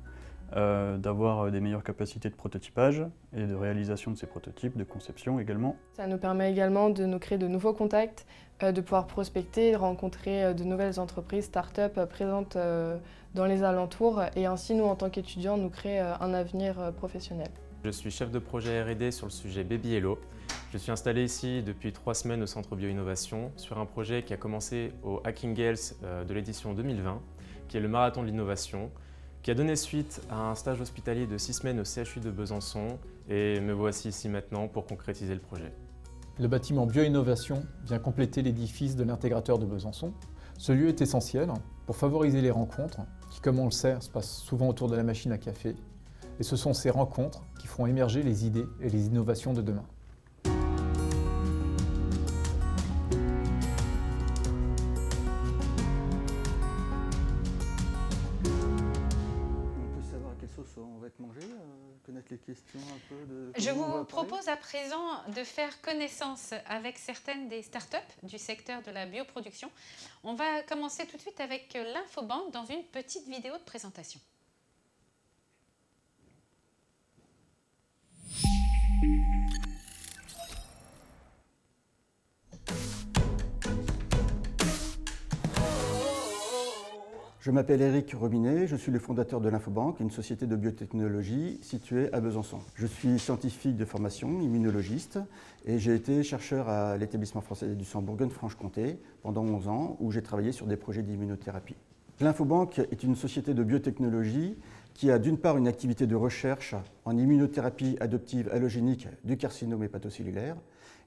d'avoir des meilleures capacités de prototypage et de réalisation de ces prototypes, de conception également. Ça nous permet également de nous créer de nouveaux contacts, de pouvoir prospecter, de rencontrer de nouvelles entreprises, start-up présentes dans les alentours et ainsi nous en tant qu'étudiants nous créer un avenir professionnel. Je suis chef de projet R&D sur le sujet Baby Hello. Je suis installé ici depuis 3 semaines au Centre Bio-Innovation sur un projet qui a commencé au Hacking Health de l'édition 2020, qui est le marathon de l'innovation, qui a donné suite à un stage hospitalier de 6 semaines au CHU de Besançon et me voici ici maintenant pour concrétiser le projet. Le bâtiment Bio-Innovation vient compléter l'édifice de l'intégrateur de Besançon. Ce lieu est essentiel pour favoriser les rencontres qui, comme on le sait, se passent souvent autour de la machine à café. Et ce sont ces rencontres qui feront émerger les idées et les innovations de demain. Les questions un peu de... Je vous propose à présent de faire connaissance avec certaines des startups du secteur de la bioproduction. On va commencer tout de suite avec l'Infobank dans une petite vidéo de présentation. Je m'appelle Éric Robinet, je suis le fondateur de l'Infobank, une société de biotechnologie située à Besançon. Je suis scientifique de formation, immunologiste, et j'ai été chercheur à l'Établissement français du sang Bourgogne-Franche-Comté pendant 11 ans, où j'ai travaillé sur des projets d'immunothérapie. L'Infobank est une société de biotechnologie qui a d'une part une activité de recherche en immunothérapie adoptive allogénique du carcinome hépatocellulaire,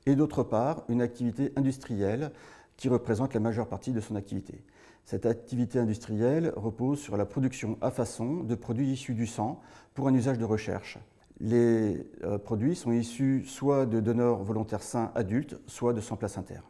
et d'autre part une activité industrielle qui représente la majeure partie de son activité. Cette activité industrielle repose sur la production à façon de produits issus du sang pour un usage de recherche. Les produits sont issus soit de donneurs volontaires sains adultes, soit de sang placentaire.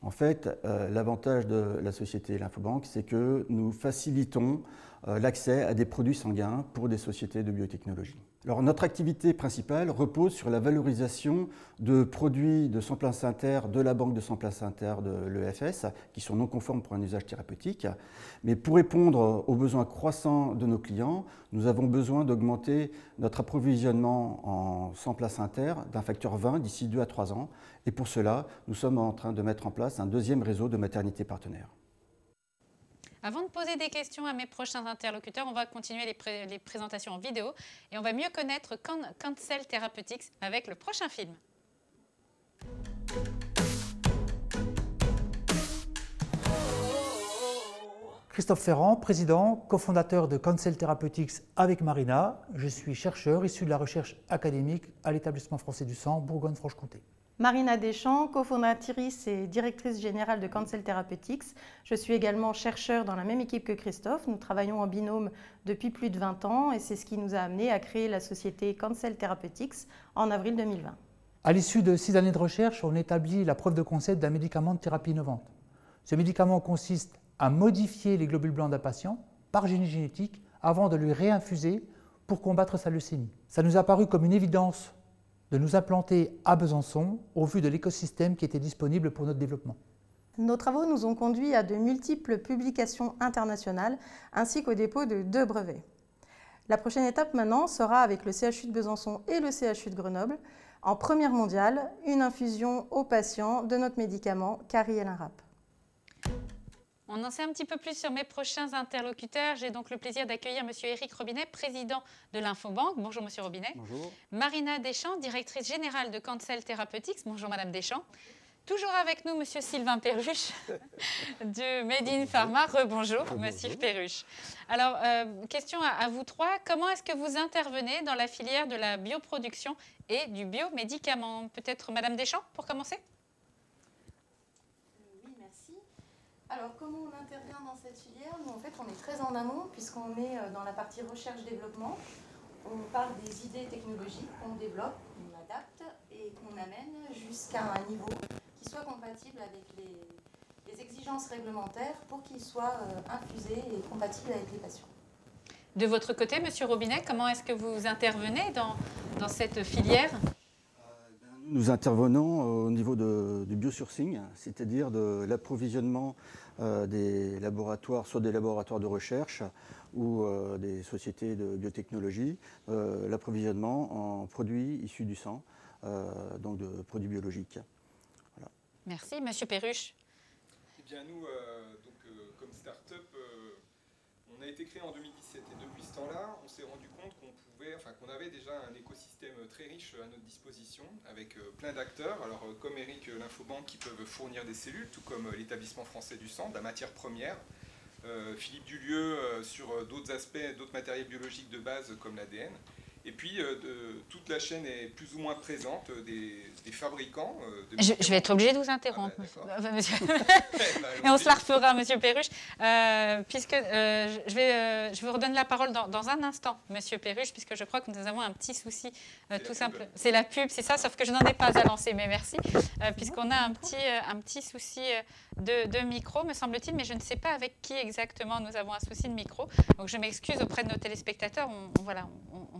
En fait, l'avantage de la société Lymphobank, c'est que nous facilitons l'accès à des produits sanguins pour des sociétés de biotechnologie. Alors, notre activité principale repose sur la valorisation de produits de sang placentaire de la banque de sang placentaire de l'EFS, qui sont non conformes pour un usage thérapeutique. Mais pour répondre aux besoins croissants de nos clients, nous avons besoin d'augmenter notre approvisionnement en sang placentaire d'un facteur 20 d'ici 2 à 3 ans. Et pour cela, nous sommes en train de mettre en place un deuxième réseau de maternités partenaires. Avant de poser des questions à mes prochains interlocuteurs, on va continuer les présentations en vidéo et on va mieux connaître Cancel Therapeutics avec le prochain film. Christophe Ferrand, président, cofondateur de Cancel Therapeutics avec Marina. Je suis chercheur issu de la recherche académique à l'établissement français du sang Bourgogne-Franche-Comté. Marina Deschamps, cofondatrice et directrice générale de Cancel Therapeutics. Je suis également chercheur dans la même équipe que Christophe. Nous travaillons en binôme depuis plus de 20 ans et c'est ce qui nous a amené à créer la société Cancel Therapeutics en avril 2020. À l'issue de 6 années de recherche, on établit la preuve de concept d'un médicament de thérapie innovante. Ce médicament consiste à modifier les globules blancs d'un patient par génie génétique avant de lui réinfuser pour combattre sa leucémie. Ça nous a paru comme une évidence de nous implanter à Besançon au vu de l'écosystème qui était disponible pour notre développement. Nos travaux nous ont conduits à de multiples publications internationales ainsi qu'au dépôt de 2 brevets. La prochaine étape maintenant sera avec le CHU de Besançon et le CHU de Grenoble, en première mondiale, une infusion aux patients de notre médicament Cariel-1-Rap. On en sait un petit peu plus sur mes prochains interlocuteurs. J'ai donc le plaisir d'accueillir M. Éric Robinet, président de l'Infobank. Bonjour M. Robinet. Bonjour. Marina Deschamps, directrice générale de Cancel Therapeutics. Bonjour Mme Deschamps. Toujours avec nous M. Sylvain Perruche de Made in Pharma. Rebonjour M. Perruche. Alors, question à vous trois. Comment est-ce que vous intervenez dans la filière de la bioproduction et du biomédicament? Peut-être Mme Deschamps pour commencer? Alors, comment on intervient dans cette filière? Nous, en fait, on est très en amont puisqu'on est dans la partie recherche-développement. On part des idées technologiques qu'on développe, qu'on adapte et qu'on amène jusqu'à un niveau qui soit compatible avec les exigences réglementaires pour qu'il soit infusé et compatible avec les patients. De votre côté, M. Robinet, comment est-ce que vous intervenez dans cette filière? Nous intervenons au niveau du biosourcing, c'est-à-dire de l'approvisionnement des laboratoires, soit des laboratoires de recherche ou des sociétés de biotechnologie, l'approvisionnement en produits issus du sang, donc de produits biologiques. Voilà. Merci. Monsieur Perruche. Eh bien, nous, comme start-up, on a été créé en 2017 et depuis ce temps-là, on s'est rendu compte qu'on avait déjà un écosystème très riche à notre disposition avec plein d'acteurs. Alors comme Eric l'Infobank qui peuvent fournir des cellules, tout comme l'établissement français du sang, de la matière première. Philippe Dulieu sur d'autres aspects, d'autres matériels biologiques de base comme l'ADN. Et puis toute la chaîne est plus ou moins présente des fabricants. Je vais être obligée de vous interrompre. Et on se la refera, Monsieur Perruche, puisque je vous redonne la parole dans un instant, Monsieur Perruche, puisque je crois que nous avons un petit souci tout simple. C'est la pub, c'est ça, sauf que je n'en ai pas à lancer, mais merci, puisqu'on a un petit souci de micro, me semble-t-il, mais je ne sais pas avec qui exactement nous avons un souci de micro. Donc je m'excuse auprès de nos téléspectateurs. Voilà,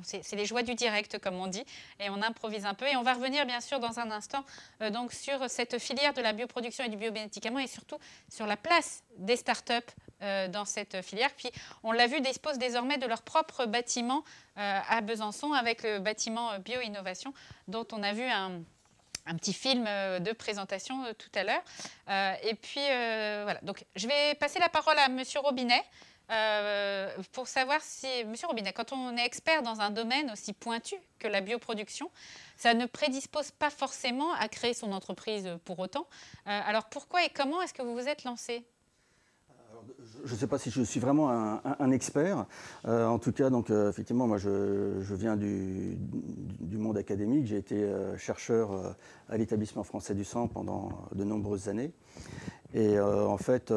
c'est les joies du direct, comme on dit, et on improvise un peu. Et on va revenir, bien sûr, dans un instant, donc sur cette filière de la bioproduction et du biomédicament, et surtout sur la place des startups dans cette filière. Puis, on l'a vu, disposent désormais de leur propre bâtiment à Besançon, avec le bâtiment Bio-Innovation, dont on a vu un petit film de présentation tout à l'heure. Et puis, voilà. Donc, je vais passer la parole à Monsieur Robinet. Pour savoir si, Monsieur Robinet, quand on est expert dans un domaine aussi pointu que la bioproduction, ça ne prédispose pas forcément à créer son entreprise pour autant. Alors pourquoi et comment est-ce que vous vous êtes lancé? Je ne sais pas si je suis vraiment un expert. En tout cas, donc, effectivement, moi, je viens du monde académique. J'ai été chercheur à l'établissement français du sang pendant de nombreuses années. Et en fait,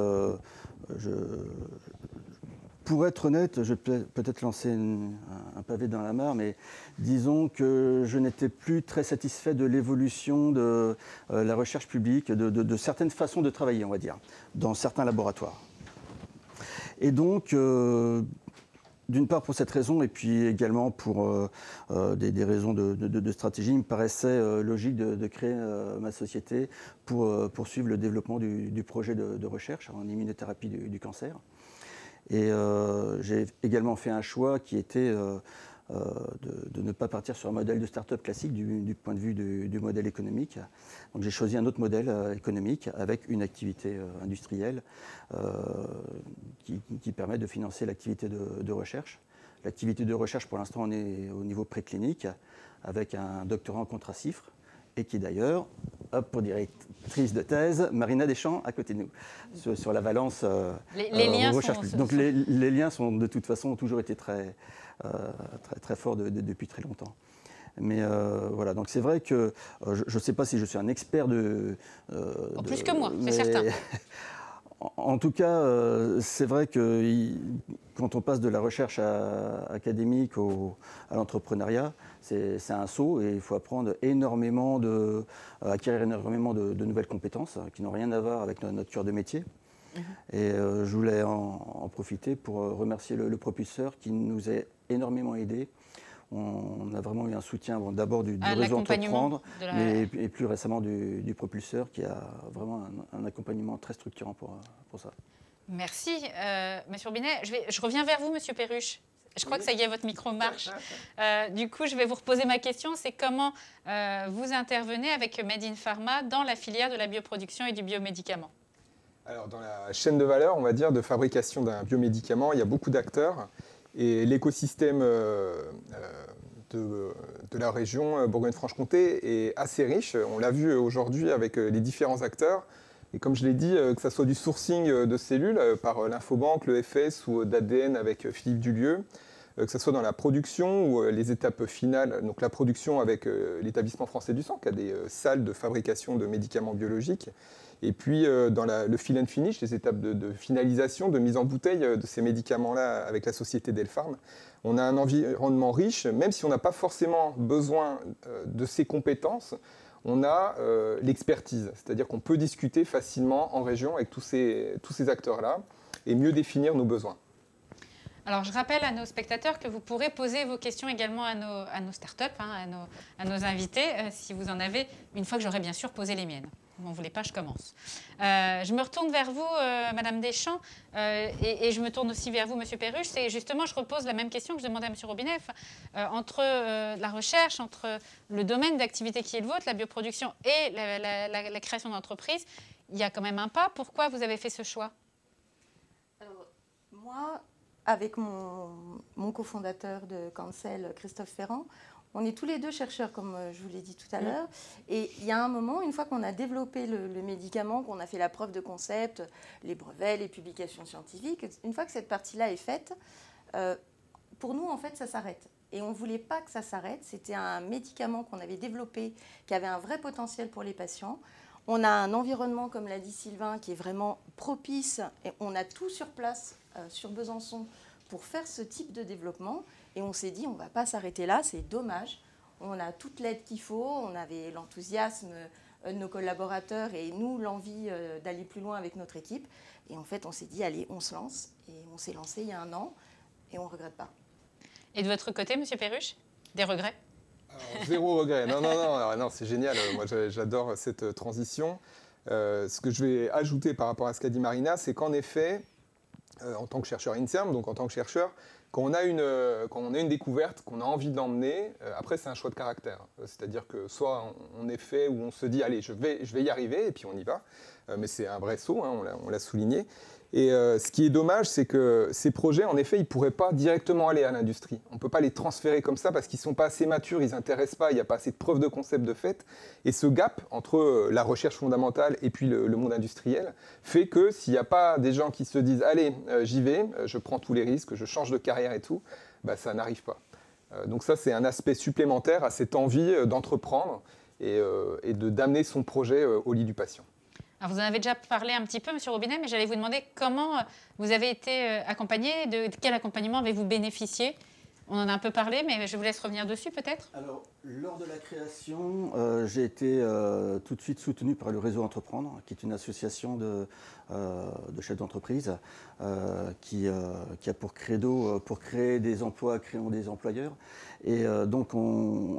pour être honnête, je vais peut-être lancer un pavé dans la mare, mais disons que je n'étais plus très satisfait de l'évolution de la recherche publique, de certaines façons de travailler, on va dire, dans certains laboratoires. Et donc, d'une part pour cette raison, et puis également pour des raisons de stratégie, il me paraissait logique de créer ma société pour poursuivre le développement du projet de recherche en immunothérapie du cancer. Et j'ai également fait un choix qui était de ne pas partir sur un modèle de start-up classique du point de vue du modèle économique. Donc j'ai choisi un autre modèle économique avec une activité industrielle qui permet de financer l'activité de recherche. L'activité de recherche, pour l'instant, on est au niveau préclinique avec un doctorat en contracifre et qui est d'ailleurs, pour directrice de thèse, Marina Deschamps à côté de nous, sur la valence les liens recherche. Donc les liens sont de toute façon ont toujours été très forts depuis très longtemps. Mais voilà, donc c'est vrai que je ne sais pas si je suis un expert plus que moi, c'est certain. En tout cas, c'est vrai que quand on passe de la recherche académique à l'entrepreneuriat, c'est un saut et il faut apprendre énormément acquérir énormément de nouvelles compétences qui n'ont rien à voir avec notre cœur de métier. Et je voulais en profiter pour remercier le propulseur qui nous a énormément aidés. On a vraiment eu un soutien d'abord du réseau Entreprendre, mais et plus récemment du propulseur qui a vraiment un accompagnement très structurant pour ça. Merci, Monsieur Robinet. Je reviens vers vous, Monsieur Perruche. Je crois que ça y est, votre micro marche. Du coup, je vais vous reposer ma question. C'est comment vous intervenez avec Made in Pharma dans la filière de la bioproduction et du biomédicament? Alors, dans la chaîne de valeur, on va dire, de fabrication d'un biomédicament, il y a beaucoup d'acteurs. Et l'écosystème de la région Bourgogne-Franche-Comté est assez riche. On l'a vu aujourd'hui avec les différents acteurs. Et comme je l'ai dit, que ce soit du sourcing de cellules par l'Infobank, le FS ou d'ADN avec Philippe Dulieu, que ce soit dans la production ou les étapes finales, donc la production avec l'établissement français du sang, qui a des salles de fabrication de médicaments biologiques, et puis dans le fill and finish, les étapes de finalisation, de mise en bouteille de ces médicaments-là avec la société Delpharm. On a un environnement riche, même si on n'a pas forcément besoin de ces compétences, on a l'expertise, c'est-à-dire qu'on peut discuter facilement en région avec tous ces acteurs-là et mieux définir nos besoins. Alors, je rappelle à nos spectateurs que vous pourrez poser vos questions également à nos startups, à nos invités, si vous en avez, une fois que j'aurai bien sûr posé les miennes. Vous n'en voulez pas, je commence. Je me retourne vers vous, Madame Deschamps, et je me tourne aussi vers vous, Monsieur Perruche. C'est justement, je repose la même question que je demandais à Monsieur Robinet. Entre la recherche, entre le domaine d'activité qui est le vôtre, la bioproduction et la création d'entreprises, il y a quand même un pas. Pourquoi vous avez fait ce choix? Alors, moi, avec mon cofondateur de Cancel, Christophe Ferrand, on est tous les deux chercheurs, comme je vous l'ai dit tout à l'heure. Et il y a un moment, une fois qu'on a développé le médicament, qu'on a fait la preuve de concept, les brevets, les publications scientifiques, une fois que cette partie-là est faite, pour nous, en fait, ça s'arrête. Et on ne voulait pas que ça s'arrête. C'était un médicament qu'on avait développé, qui avait un vrai potentiel pour les patients. On a un environnement, comme l'a dit Sylvain, qui est vraiment propice. Et on a tout sur place, sur Besançon, pour faire ce type de développement. Et on s'est dit, on ne va pas s'arrêter là, c'est dommage. On a toute l'aide qu'il faut, on avait l'enthousiasme de nos collaborateurs et nous, l'envie d'aller plus loin avec notre équipe. Et en fait, on s'est dit, allez, on se lance. Et on s'est lancé il y a 1 an et on ne regrette pas. Et de votre côté, Monsieur Perruche, des regrets? Alors, zéro regret. Non, c'est génial. Moi, j'adore cette transition. Ce que je vais ajouter par rapport à ce qu'a dit Marina, c'est qu'en effet, en tant que chercheur INSERM, donc en tant que chercheur, quand on a une découverte, qu'on a envie d'emmener, après c'est un choix de caractère. C'est-à-dire que soit on est fait ou on se dit allez je vais y arriver et puis on y va. Mais c'est un vrai saut, hein, on l'a souligné. Et ce qui est dommage, c'est que ces projets, en effet, ils ne pourraient pas directement aller à l'industrie. On ne peut pas les transférer comme ça parce qu'ils ne sont pas assez matures, ils n'intéressent pas, il n'y a pas assez de preuves de concept de fait. Et ce gap entre la recherche fondamentale et puis le monde industriel fait que s'il n'y a pas des gens qui se disent « Allez, j'y vais, je prends tous les risques, je change de carrière et tout », bah, ça n'arrive pas. Donc ça, c'est un aspect supplémentaire à cette envie d'entreprendre et d'amener son projet au lit du patient. Alors vous en avez déjà parlé un petit peu, Monsieur Robinet, mais j'allais vous demander comment vous avez été accompagné, de quel accompagnement avez-vous bénéficié On en a un peu parlé, mais je vous laisse revenir dessus peut-être. Alors, lors de la création, j'ai été tout de suite soutenu par le Réseau Entreprendre, qui est une association de chefs d'entreprise qui a pour credo, pour créer des emplois, créons des employeurs. Et donc,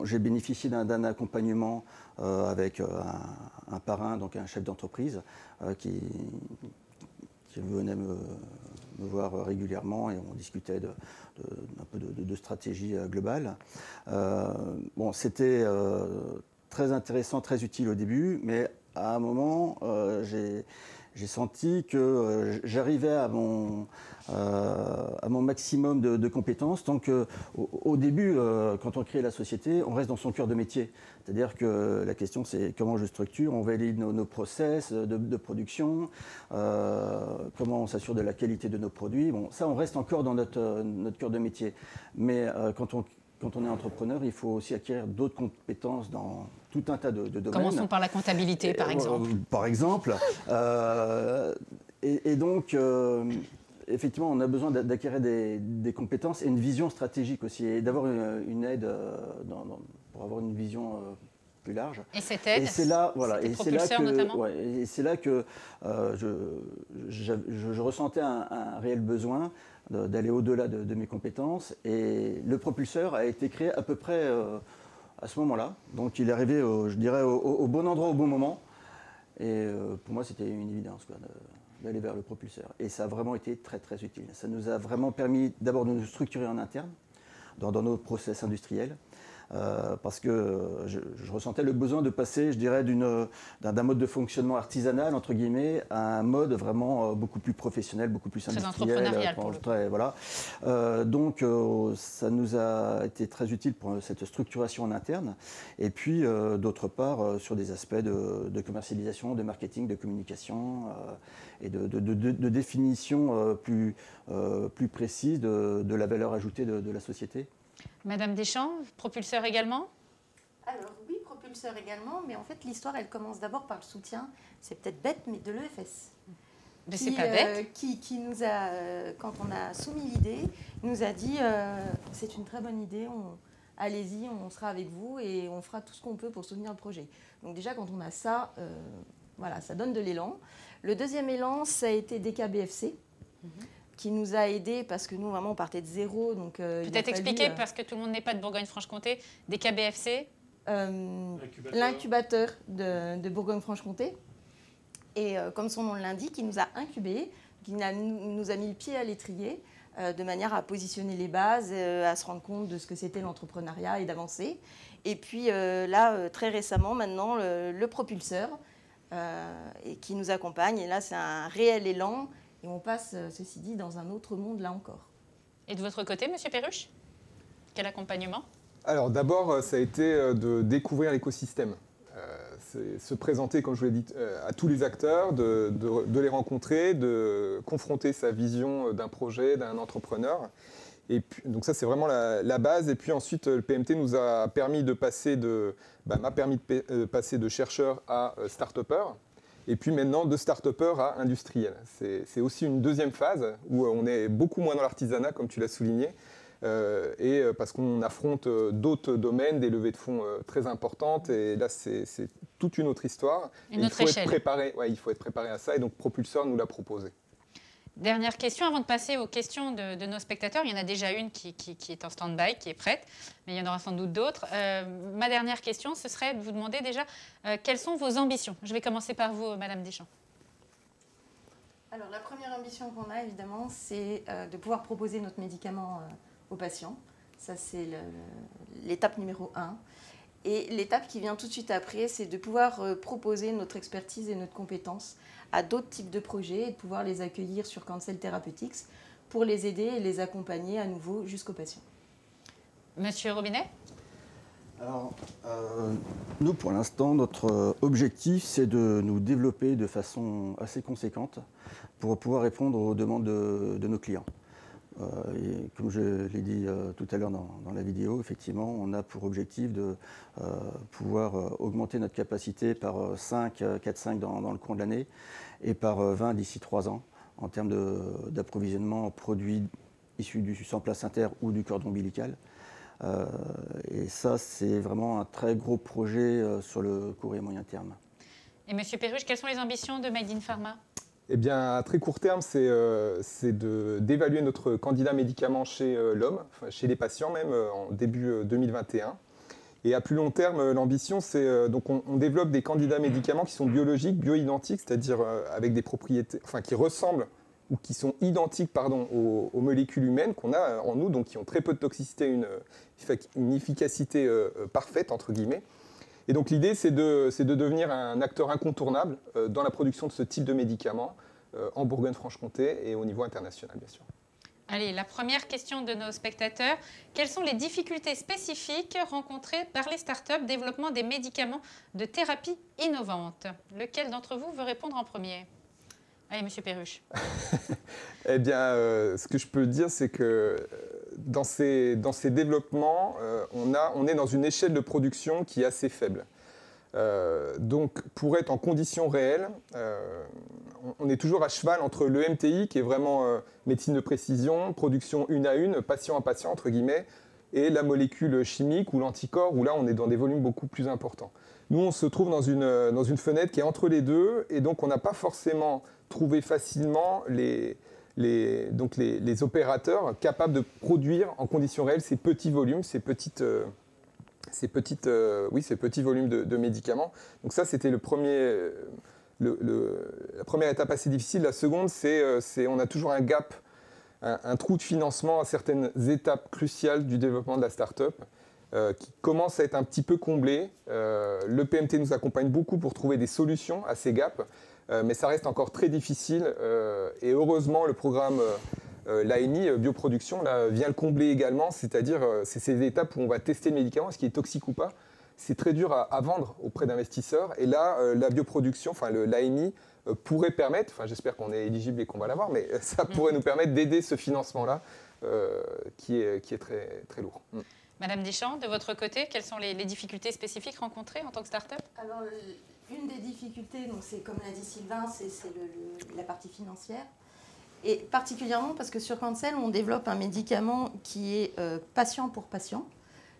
j'ai bénéficié d'un accompagnement avec un parrain, donc un chef d'entreprise, qui venait me voir régulièrement et on discutait un peu de stratégie globale. Bon, c'était très intéressant, très utile au début, mais à un moment, j'ai senti que j'arrivais à mon maximum de compétences. Donc au début, quand on crée la société, on reste dans son cœur de métier. C'est-à-dire que la question, c'est comment je structure, on valide nos process de production, comment on s'assure de la qualité de nos produits. Bon, ça, on reste encore dans notre cœur de métier. Mais quand on est entrepreneur, il faut aussi acquérir d'autres compétences dans tout un tas de domaines. Commençons par la comptabilité, par exemple. Par exemple. Et donc, effectivement, on a besoin d'acquérir des compétences et une vision stratégique aussi, et d'avoir une aide pour avoir une vision plus large. Et cette aide, c'est là, voilà, et c'est là que, notamment. Ouais, et c'est là que je ressentais un réel besoin d'aller au-delà de mes compétences. Et le propulseur a été créé à peu près à ce moment-là. Donc il est arrivé, je dirais, au bon endroit, au bon moment. Et pour moi, c'était une évidence d'aller vers le propulseur. Et ça a vraiment été très, très utile. Ça nous a vraiment permis d'abord de nous structurer en interne, dans nos process industriels. Parce que je ressentais le besoin de passer, je dirais, d'un mode de fonctionnement artisanal, entre guillemets, à un mode vraiment beaucoup plus professionnel, beaucoup plus industriel. Très entrepreneurial pour le coup. Voilà. Donc, ça nous a été très utile pour cette structuration en interne. Et puis, d'autre part, sur des aspects de commercialisation, de marketing, de communication et de définition plus précise de la valeur ajoutée de la société. Madame Deschamps, propulseur également? Alors oui, propulseur également, mais en fait l'histoire elle commence d'abord par le soutien, c'est peut-être bête, mais de l'EFS. Mais c'est pas bête. Qui nous a, quand on a soumis l'idée, nous a dit c'est une très bonne idée, allez-y, on sera avec vous et on fera tout ce qu'on peut pour soutenir le projet. Donc déjà quand on a ça, voilà, ça donne de l'élan. Le deuxième élan, ça a été DKBFC. Qui nous a aidés parce que nous, vraiment, on partait de zéro. Peut-être expliquer, parce que tout le monde n'est pas de Bourgogne-Franche-Comté, DKBFC l'incubateur de Bourgogne-Franche-Comté. Et comme son nom l'indique, il nous a incubés, il nous a mis le pied à l'étrier, de manière à positionner les bases, à se rendre compte de ce que c'était l'entrepreneuriat et d'avancer. Et puis là, très récemment, maintenant, le propulseur qui nous accompagne. Et là, c'est un réel élan. Et on passe, ceci dit, dans un autre monde, là encore. Et de votre côté, Monsieur Perruche, quel accompagnement? Alors d'abord, ça a été de découvrir l'écosystème. Se présenter, comme je vous l'ai dit, à tous les acteurs, de les rencontrer, de confronter sa vision d'un projet, d'un entrepreneur. Et puis, donc ça, c'est vraiment la base. Et puis ensuite, le PMT nous a permis de passer m'a permis de passer de chercheur à start-upper. Et puis maintenant, de start-upper à industriel. C'est aussi une deuxième phase où on est beaucoup moins dans l'artisanat, comme tu l'as souligné, et parce qu'on affronte d'autres domaines, des levées de fonds très importantes. Et là, c'est toute une autre histoire. Une autre échelle. Il faut être préparé à ça. Et donc, Propulseur nous l'a proposé. Dernière question avant de passer aux questions de nos spectateurs. Il y en a déjà une qui est en stand-by, qui est prête, mais il y en aura sans doute d'autres. Ma dernière question, ce serait de vous demander déjà quelles sont vos ambitions. Je vais commencer par vous, Madame Deschamps. Alors la première ambition qu'on a évidemment, c'est de pouvoir proposer notre médicament aux patients. Ça c'est l'étape numéro 1. Et l'étape qui vient tout de suite après, c'est de pouvoir proposer notre expertise et notre compétence à d'autres types de projets et de pouvoir les accueillir sur Cancel Therapeutics pour les aider et les accompagner à nouveau jusqu'aux patients. Monsieur Robinet? Alors, nous, pour l'instant, notre objectif, c'est de nous développer de façon assez conséquente pour pouvoir répondre aux demandes de nos clients. Et comme je l'ai dit tout à l'heure dans la vidéo, effectivement, on a pour objectif de pouvoir augmenter notre capacité par 4-5 dans le cours de l'année et par 20 d'ici 3 ans en termes d'approvisionnement en produits issus du sang placentaire ou du cordon ombilical. Et ça, c'est vraiment un très gros projet sur le court et moyen terme. Et Monsieur Perruche, quelles sont les ambitions de Made in Pharma? Eh bien, à très court terme, c'est d'évaluer notre candidat médicament chez l'homme, enfin, chez les patients même, en début 2021. Et à plus long terme, l'ambition, c'est donc on développe des candidats médicaments qui sont biologiques, bioidentiques, c'est-à-dire avec des propriétés, enfin qui ressemblent ou qui sont identiques, pardon, aux molécules humaines qu'on a en nous, donc qui ont très peu de toxicité, une efficacité parfaite entre guillemets. Et donc l'idée, c'est de devenir un acteur incontournable dans la production de ce type de médicaments en Bourgogne-Franche-Comté et au niveau international, bien sûr. Allez, la première question de nos spectateurs. Quelles sont les difficultés spécifiques rencontrées par les startups développement des médicaments de thérapie innovantes? Lequel d'entre vous veut répondre en premier? Allez, Monsieur Perruche. Eh bien, ce que je peux dire, c'est que dans ces développements, on est dans une échelle de production qui est assez faible. Donc, pour être en conditions réelles, on est toujours à cheval entre le MTI, qui est vraiment médecine de précision, production une à une, patient à patient, entre guillemets, et la molécule chimique ou l'anticorps, où là, on est dans des volumes beaucoup plus importants. Nous, on se trouve dans une fenêtre qui est entre les deux, et donc on n'a pas forcément trouvé facilement les opérateurs capables de produire en conditions réelles ces petits volumes, ces petits volumes de médicaments. Donc ça, c'était la première étape assez difficile. La seconde, c'est on a toujours un gap, un trou de financement à certaines étapes cruciales du développement de la start-up qui commence à être un petit peu comblé. Le PMT nous accompagne beaucoup pour trouver des solutions à ces gaps, mais ça reste encore très difficile. Et heureusement, le programme l'ANI, bioproduction, là, vient le combler également, c'est-à-dire c'est ces étapes où on va tester le médicament, est-ce qu'il est toxique ou pas. C'est très dur à vendre auprès d'investisseurs. Et là, la bioproduction, enfin l'ANI, pourrait permettre, enfin j'espère qu'on est éligible et qu'on va l'avoir, mais ça pourrait nous permettre d'aider ce financement-là qui est très, très lourd. Madame Deschamps, de votre côté, quelles sont les difficultés spécifiques rencontrées en tant que start-up? Alors, une des difficultés, donc c'est comme l'a dit Sylvain, c'est la partie financière. Et particulièrement parce que sur Cancel, on développe un médicament qui est patient pour patient,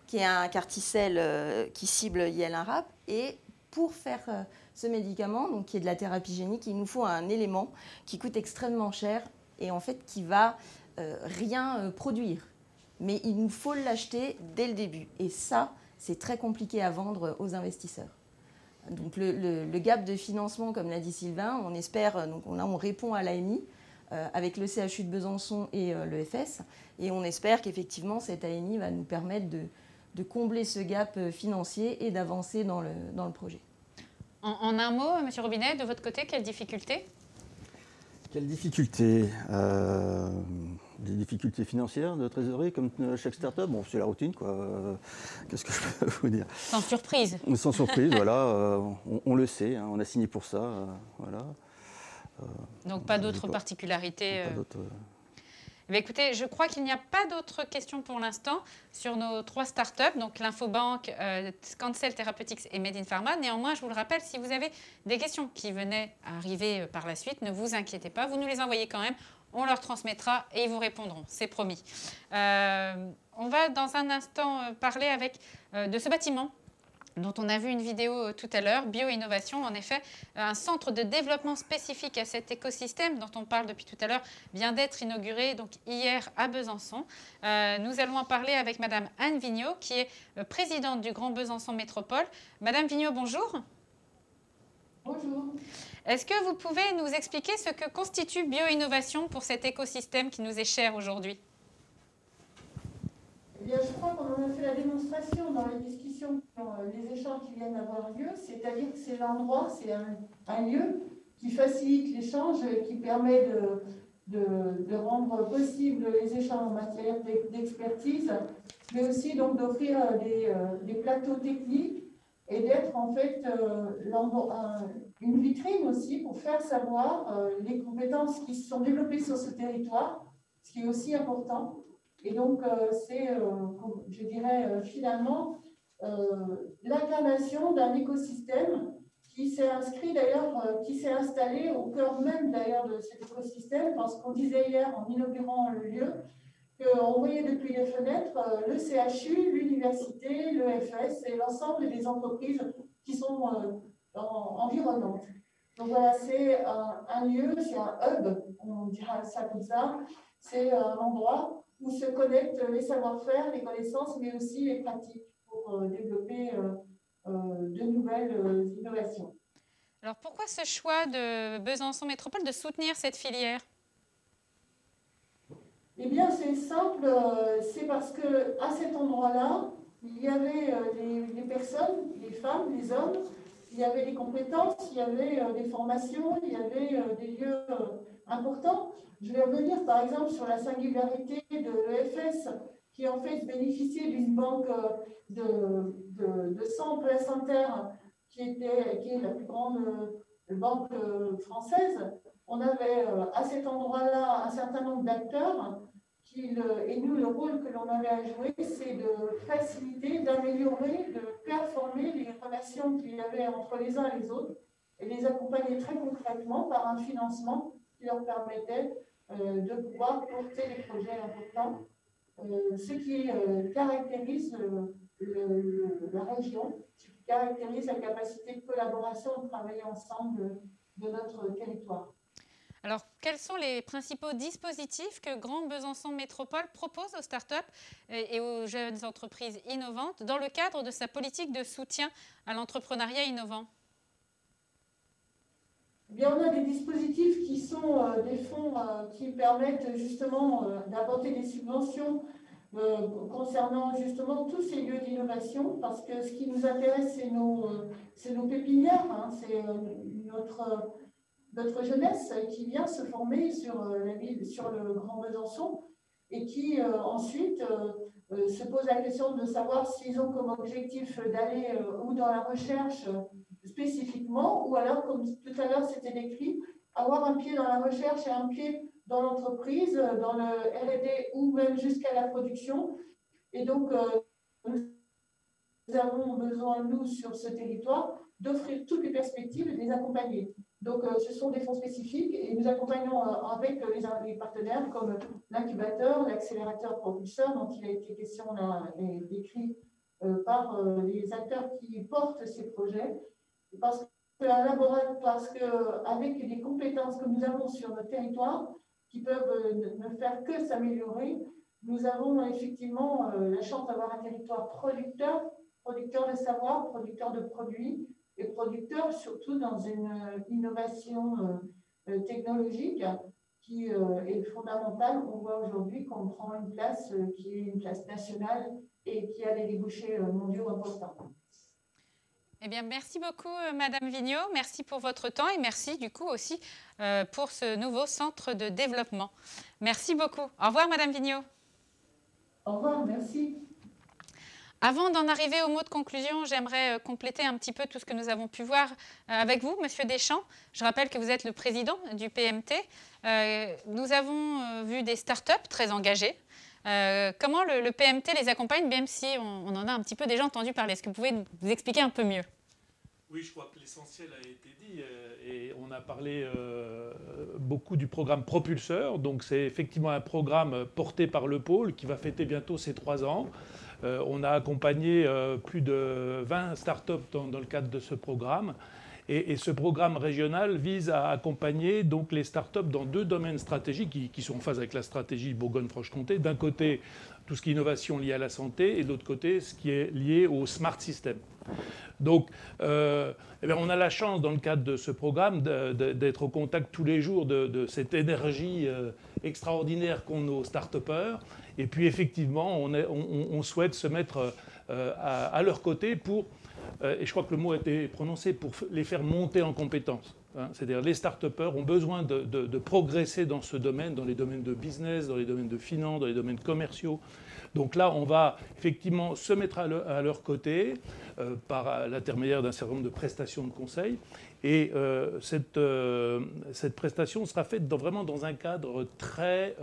qui est un carticelle qui cible IL1RAP. Et pour faire ce médicament, donc qui est de la thérapie génique, il nous faut un élément qui coûte extrêmement cher et en fait qui va rien produire. Mais il nous faut l'acheter dès le début. Et ça, c'est très compliqué à vendre aux investisseurs. Donc le gap de financement, comme l'a dit Sylvain, on espère, donc on répond à l'AMI avec le CHU de Besançon et l'EFS. Et on espère qu'effectivement, cette AMI va nous permettre de combler ce gap financier et d'avancer dans le projet. En un mot, M. Robinet, de votre côté, quelles difficultés? Quelles difficultés? Des difficultés financières, de trésorerie, comme chaque start-up. Bon, c'est la routine, quoi. Qu'est-ce que je peux vous dire? Sans surprise. Sans surprise, voilà. On le sait, hein, on a signé pour ça, voilà. Donc pas d'autres particularités Eh bien, écoutez, je crois qu'il n'y a pas d'autres questions pour l'instant sur nos 3 startups, donc l'Infobank, Cancel Therapeutics et Made in Pharma. Néanmoins, je vous le rappelle, si vous avez des questions qui venaient à arriver par la suite, ne vous inquiétez pas, vous nous les envoyez quand même, on leur transmettra et ils vous répondront, c'est promis. On va dans un instant parler de ce bâtiment dont on a vu une vidéo tout à l'heure, Bio-Innovation, en effet, un centre de développement spécifique à cet écosystème dont on parle depuis tout à l'heure, vient d'être inauguré donc, hier à Besançon. Nous allons en parler avec Madame Anne Vigneault, qui est présidente du Grand Besançon Métropole. Madame Vigneault, bonjour. Bonjour. Est-ce que vous pouvez nous expliquer ce que constitue Bio-Innovation pour cet écosystème qui nous est cher aujourd'hui? Eh bien, je crois qu'on en a fait la démonstration dans les discussions, dans les échanges qui viennent d'avoir lieu, c'est-à-dire que c'est l'endroit, c'est un lieu qui facilite l'échange, qui permet de rendre possible les échanges en matière d'expertise, mais aussi donc d'offrir des plateaux techniques et d'être en fait une vitrine aussi pour faire savoir les compétences qui se sont développées sur ce territoire, ce qui est aussi important. Et donc, c'est, je dirais, finalement, l'incarnation d'un écosystème qui s'est inscrit d'ailleurs, qui s'est installé au cœur même d'ailleurs de cet écosystème, parce qu'on disait hier en inaugurant le lieu qu'on voyait depuis les fenêtres le CHU, l'université, l'EFS et l'ensemble des entreprises qui sont environnantes. Donc voilà, c'est un lieu, c'est un hub, on dira ça comme ça, c'est un endroit où se connectent les savoir-faire, les connaissances, mais aussi les pratiques pour développer de nouvelles innovations. Alors pourquoi ce choix de Besançon Métropole de soutenir cette filière? Eh bien, c'est simple, c'est parce qu'à cet endroit-là, il y avait des personnes, des femmes, des hommes, il y avait des compétences, il y avait des formations, il y avait des lieux importants. Je vais revenir par exemple sur la singularité de l'EFS, qui en fait bénéficiait d'une banque de sang placentaire qui est la plus grande banque française. On avait à cet endroit-là un certain nombre d'acteurs. Et nous, le rôle que l'on avait à jouer, c'est de faciliter, d'améliorer, de performer les relations qu'il y avait entre les uns et les autres et les accompagner très concrètement par un financement qui leur permettait de pouvoir porter les projets importants, ce qui caractérise la région, ce qui caractérise la capacité de collaboration, de travailler ensemble de notre territoire. Alors, quels sont les principaux dispositifs que Grand Besançon Métropole propose aux startups et aux jeunes entreprises innovantes dans le cadre de sa politique de soutien à l'entrepreneuriat innovant? Eh bien, on a des dispositifs qui sont des fonds qui permettent justement d'apporter des subventions concernant justement tous ces lieux d'innovation, parce que ce qui nous intéresse, c'est nos pépinières, hein, c'est notre jeunesse qui vient se former sur la ville, sur le Grand Besançon, et qui ensuite se pose la question de savoir s'ils ont comme objectif d'aller ou dans la recherche spécifiquement, ou alors, comme tout à l'heure c'était décrit, avoir un pied dans la recherche et un pied dans l'entreprise, dans le R&D ou même jusqu'à la production. Et donc, nous avons besoin, nous, sur ce territoire, d'offrir toutes les perspectives et de les accompagner. Donc, ce sont des fonds spécifiques et nous accompagnons avec les partenaires comme l'incubateur, l'accélérateur propulseur, dont il a été question là, et décrit par les acteurs qui portent ces projets. Parce qu'avec les compétences que nous avons sur notre territoire, qui peuvent ne faire que s'améliorer, nous avons effectivement la chance d'avoir un territoire producteur de savoir, producteur de produits, et producteur surtout dans une innovation technologique qui est fondamentale. On voit aujourd'hui qu'on prend une place qui est une place nationale et qui a des débouchés mondiaux importants. Eh bien, merci beaucoup, Madame Vigneault. Merci pour votre temps et merci du coup aussi pour ce nouveau centre de développement. Merci beaucoup. Au revoir, Madame Vigneault. Au revoir, merci. Avant d'en arriver au mot de conclusion, j'aimerais compléter un petit peu tout ce que nous avons pu voir avec vous, Monsieur Deschamps. Je rappelle que vous êtes le président du PMT. Nous avons vu des startups très engagées. Comment le PMT les accompagne, même si on en a un petit peu déjà entendu parler? Est-ce que vous pouvez nous expliquer un peu mieux? Oui, je crois que l'essentiel a été dit et on a parlé beaucoup du programme Propulseur. Donc c'est effectivement un programme porté par le pôle qui va fêter bientôt ses 3 ans. On a accompagné plus de 20 startups dans le cadre de ce programme. Et ce programme régional vise à accompagner donc les startups dans 2 domaines stratégiques qui sont en phase avec la stratégie Bourgogne-Franche-Comté. D'un côté, tout ce qui est innovation liée à la santé, et de l'autre côté, ce qui est lié au smart system. Donc, eh bien, on a la chance, dans le cadre de ce programme, d'être au contact tous les jours de cette énergie extraordinaire qu'ont nos start-upers. Et puis, effectivement, on souhaite se mettre à leur côté pour... et je crois que le mot a été prononcé, pour les faire monter en compétences. Hein. C'est-à-dire les start-upers ont besoin de progresser dans ce domaine, dans les domaines de business, dans les domaines de finance, dans les domaines commerciaux. Donc là, on va effectivement se mettre à leur côté par l'intermédiaire d'un certain nombre de prestations de conseil. Et cette prestation sera faite vraiment dans un cadre très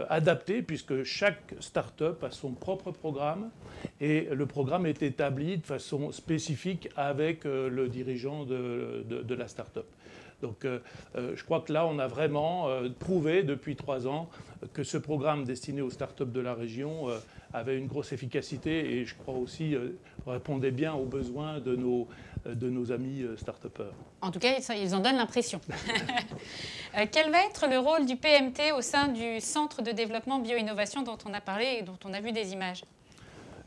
adapté, puisque chaque start-up a son propre programme et le programme est établi de façon spécifique avec le dirigeant de la start-up. Donc je crois que là, on a vraiment prouvé depuis 3 ans que ce programme destiné aux startups de la région avait une grosse efficacité et je crois aussi répondait bien aux besoins de nos amis start-upers. En tout cas, ils en donnent l'impression. Quel va être le rôle du PMT au sein du Centre de développement bio-innovation dont on a parlé et dont on a vu des images?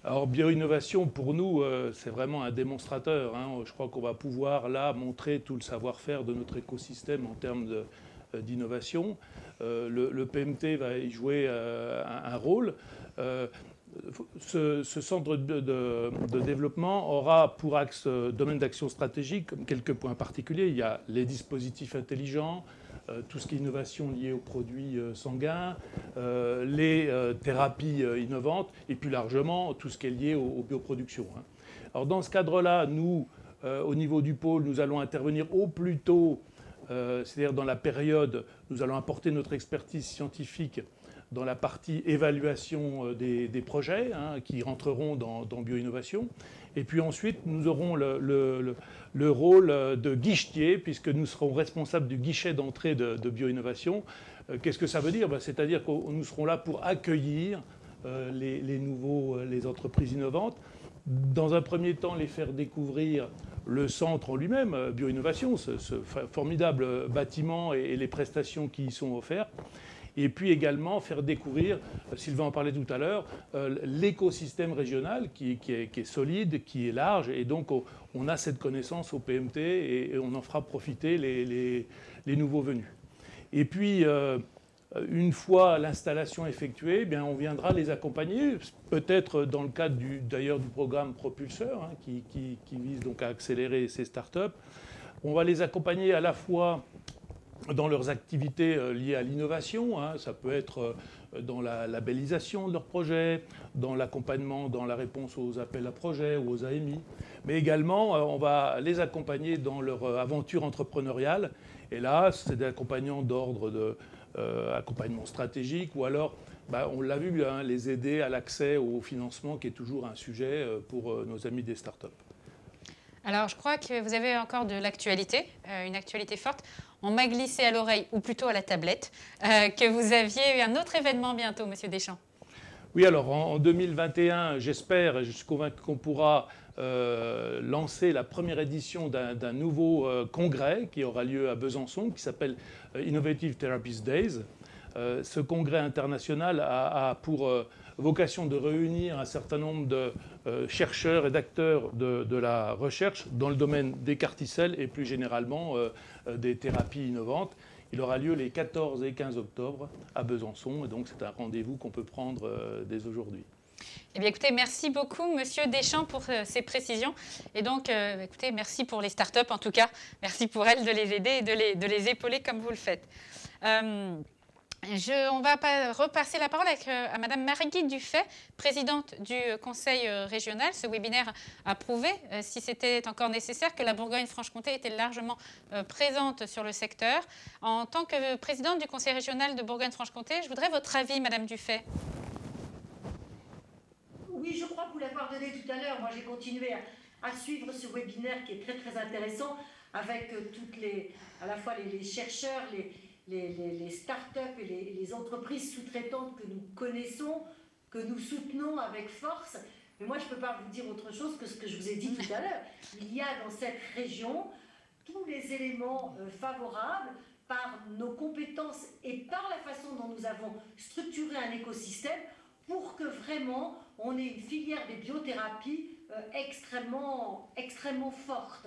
Alors, bio-innovation, pour nous, c'est vraiment un démonstrateur. Hein. Je crois qu'on va pouvoir, là, montrer tout le savoir-faire de notre écosystème en termes d'innovation. Le PMT va y jouer un rôle. Ce centre de développement aura pour axe domaine d'action stratégique quelques points particuliers. Il y a les dispositifs intelligents, tout ce qui est innovation liée aux produits sanguins, les thérapies innovantes et plus largement tout ce qui est lié aux bioproductions. Hein. Alors dans ce cadre-là, nous, au niveau du pôle, nous allons intervenir au plus tôt, c'est-à-dire dans la période, nous allons apporter notre expertise scientifique dans la partie évaluation des projets hein, qui rentreront dans bio-innovation. Et puis ensuite, nous aurons le rôle de guichetier, puisque nous serons responsables du guichet d'entrée de bio-innovation. Qu'est-ce que ça veut dire? C'est-à-dire que nous serons là pour accueillir les entreprises innovantes. Dans un premier temps, les faire découvrir le centre en lui-même, bio-innovation, ce formidable bâtiment et les prestations qui y sont offertes. Et puis également faire découvrir, Sylvain en parlait tout à l'heure, l'écosystème régional qui est solide, qui est large. Et donc on a cette connaissance au PMT et on en fera profiter les nouveaux venus. Et puis une fois l'installation effectuée, eh bien, on viendra les accompagner, peut-être dans le cadre d'ailleurs du programme Propulseur, hein, qui vise donc à accélérer ces startups. On va les accompagner à la fois dans leurs activités liées à l'innovation, hein, ça peut être dans la labellisation de leurs projets, dans l'accompagnement, dans la réponse aux appels à projets ou aux AMI, mais également on va les accompagner dans leur aventure entrepreneuriale. Et là, c'est des accompagnants d'ordre d'accompagnement stratégique ou alors, on l'a vu, hein, les aider à l'accès au financement qui est toujours un sujet pour nos amis des startups. Alors, je crois que vous avez encore de l'actualité, une actualité forte. On m'a glissé à l'oreille, ou plutôt à la tablette, que vous aviez eu un autre événement bientôt, Monsieur Deschamps. Oui, alors en 2021, j'espère et je suis convaincu qu'on pourra lancer la première édition d'un nouveau congrès qui aura lieu à Besançon, qui s'appelle Innovative Therapies Days. Ce congrès international a pour vocation de réunir un certain nombre de chercheurs et d'acteurs de la recherche dans le domaine des CAR-T-cells et plus généralement des thérapies innovantes. Il aura lieu les 14 et 15 octobre à Besançon et donc c'est un rendez-vous qu'on peut prendre dès aujourd'hui. Eh bien, écoutez, merci beaucoup, Monsieur Deschamps, pour ces précisions. Et donc, écoutez, merci pour les startups, en tout cas. Merci pour elles de les aider et de les épauler comme vous le faites. On va repasser la parole à Madame Marie-Guy Dufay, présidente du Conseil régional. Ce webinaire a prouvé, si c'était encore nécessaire, que la Bourgogne-Franche-Comté était largement présente sur le secteur. En tant que présidente du Conseil régional de Bourgogne-Franche-Comté, je voudrais votre avis, Madame Dufay. Oui, je crois que vous l'avoir donné tout à l'heure. Moi, j'ai continué à suivre ce webinaire qui est très, très intéressant avec à la fois les chercheurs, les start-up et les entreprises sous-traitantes que nous connaissons, que nous soutenons avec force. Mais moi, je ne peux pas vous dire autre chose que ce que je vous ai dit tout à l'heure. Il y a dans cette région tous les éléments favorables par nos compétences et par la façon dont nous avons structuré un écosystème pour que vraiment on ait une filière des biothérapies extrêmement forte.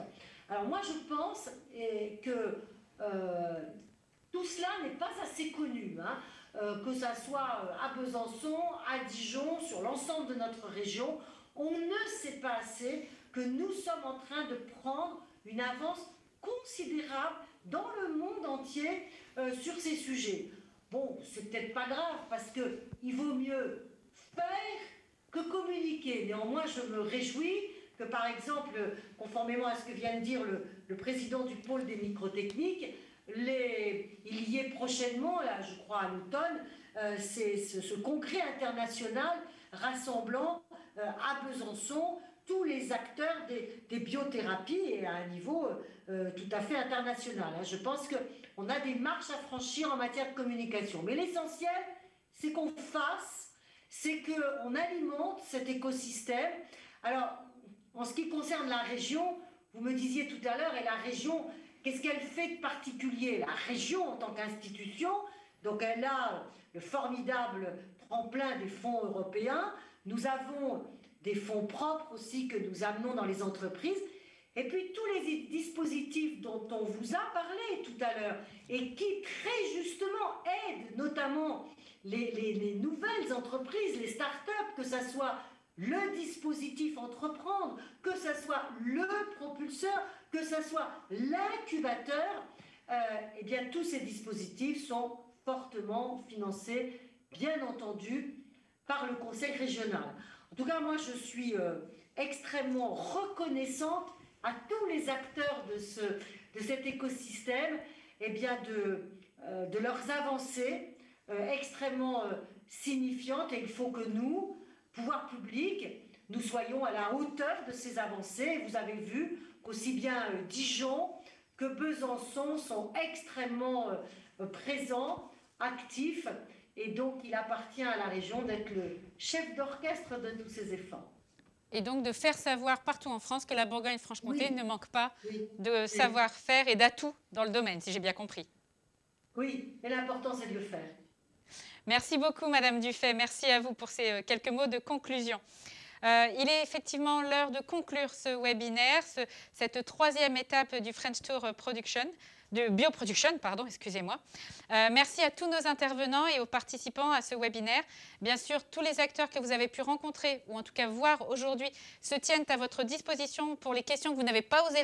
Alors moi, je pense que tout cela n'est pas assez connu, hein, que ça soit à Besançon, à Dijon, sur l'ensemble de notre région. On ne sait pas assez que nous sommes en train de prendre une avance considérable dans le monde entier sur ces sujets. Bon, c'est peut-être pas grave parce qu'il vaut mieux faire que communiquer. Néanmoins, je me réjouis que, par exemple, conformément à ce que vient de dire le président du pôle des microtechniques, il y ait prochainement, là, je crois à l'automne, ce congrès international rassemblant à Besançon tous les acteurs des biothérapies et à un niveau tout à fait international. Je pense qu'on a des marches à franchir en matière de communication. Mais l'essentiel, c'est qu'on fasse, c'est qu'on alimente cet écosystème. Alors, en ce qui concerne la région, vous me disiez tout à l'heure, et la région, qu'est-ce qu'elle fait de particulier? La région, en tant qu'institution, donc elle a le formidable tremplin des fonds européens. Nous avons des fonds propres aussi que nous amenons dans les entreprises. Et puis tous les dispositifs dont on vous a parlé tout à l'heure et qui très justement aident notamment les nouvelles entreprises, les start-up, que ce soit le dispositif Entreprendre, que ce soit le propulseur, que ce soit l'incubateur, eh bien tous ces dispositifs sont fortement financés, bien entendu, par le Conseil régional. En tout cas, moi, je suis extrêmement reconnaissante à tous les acteurs de cet écosystème, eh bien de leurs avancées extrêmement signifiantes. Et il faut que nous, pouvoir public, nous soyons à la hauteur de ces avancées. Vous avez vu qu'aussi bien Dijon que Besançon sont extrêmement présents, actifs, et donc il appartient à la région d'être le chef d'orchestre de tous ces efforts. Et donc de faire savoir partout en France que la Bourgogne-Franche-Comté ne manque pas de savoir-faire et d'atouts dans le domaine, si j'ai bien compris. Oui, et l'important c'est de le faire. Merci beaucoup Madame Dufay, merci à vous pour ces quelques mots de conclusion. Il est effectivement l'heure de conclure ce webinaire, cette troisième étape du French Tour Production, de Bioproduction, pardon, excusez-moi. Merci à tous nos intervenants et aux participants à ce webinaire. Bien sûr, tous les acteurs que vous avez pu rencontrer, ou en tout cas voir aujourd'hui, se tiennent à votre disposition pour les questions que vous n'avez pas osé leur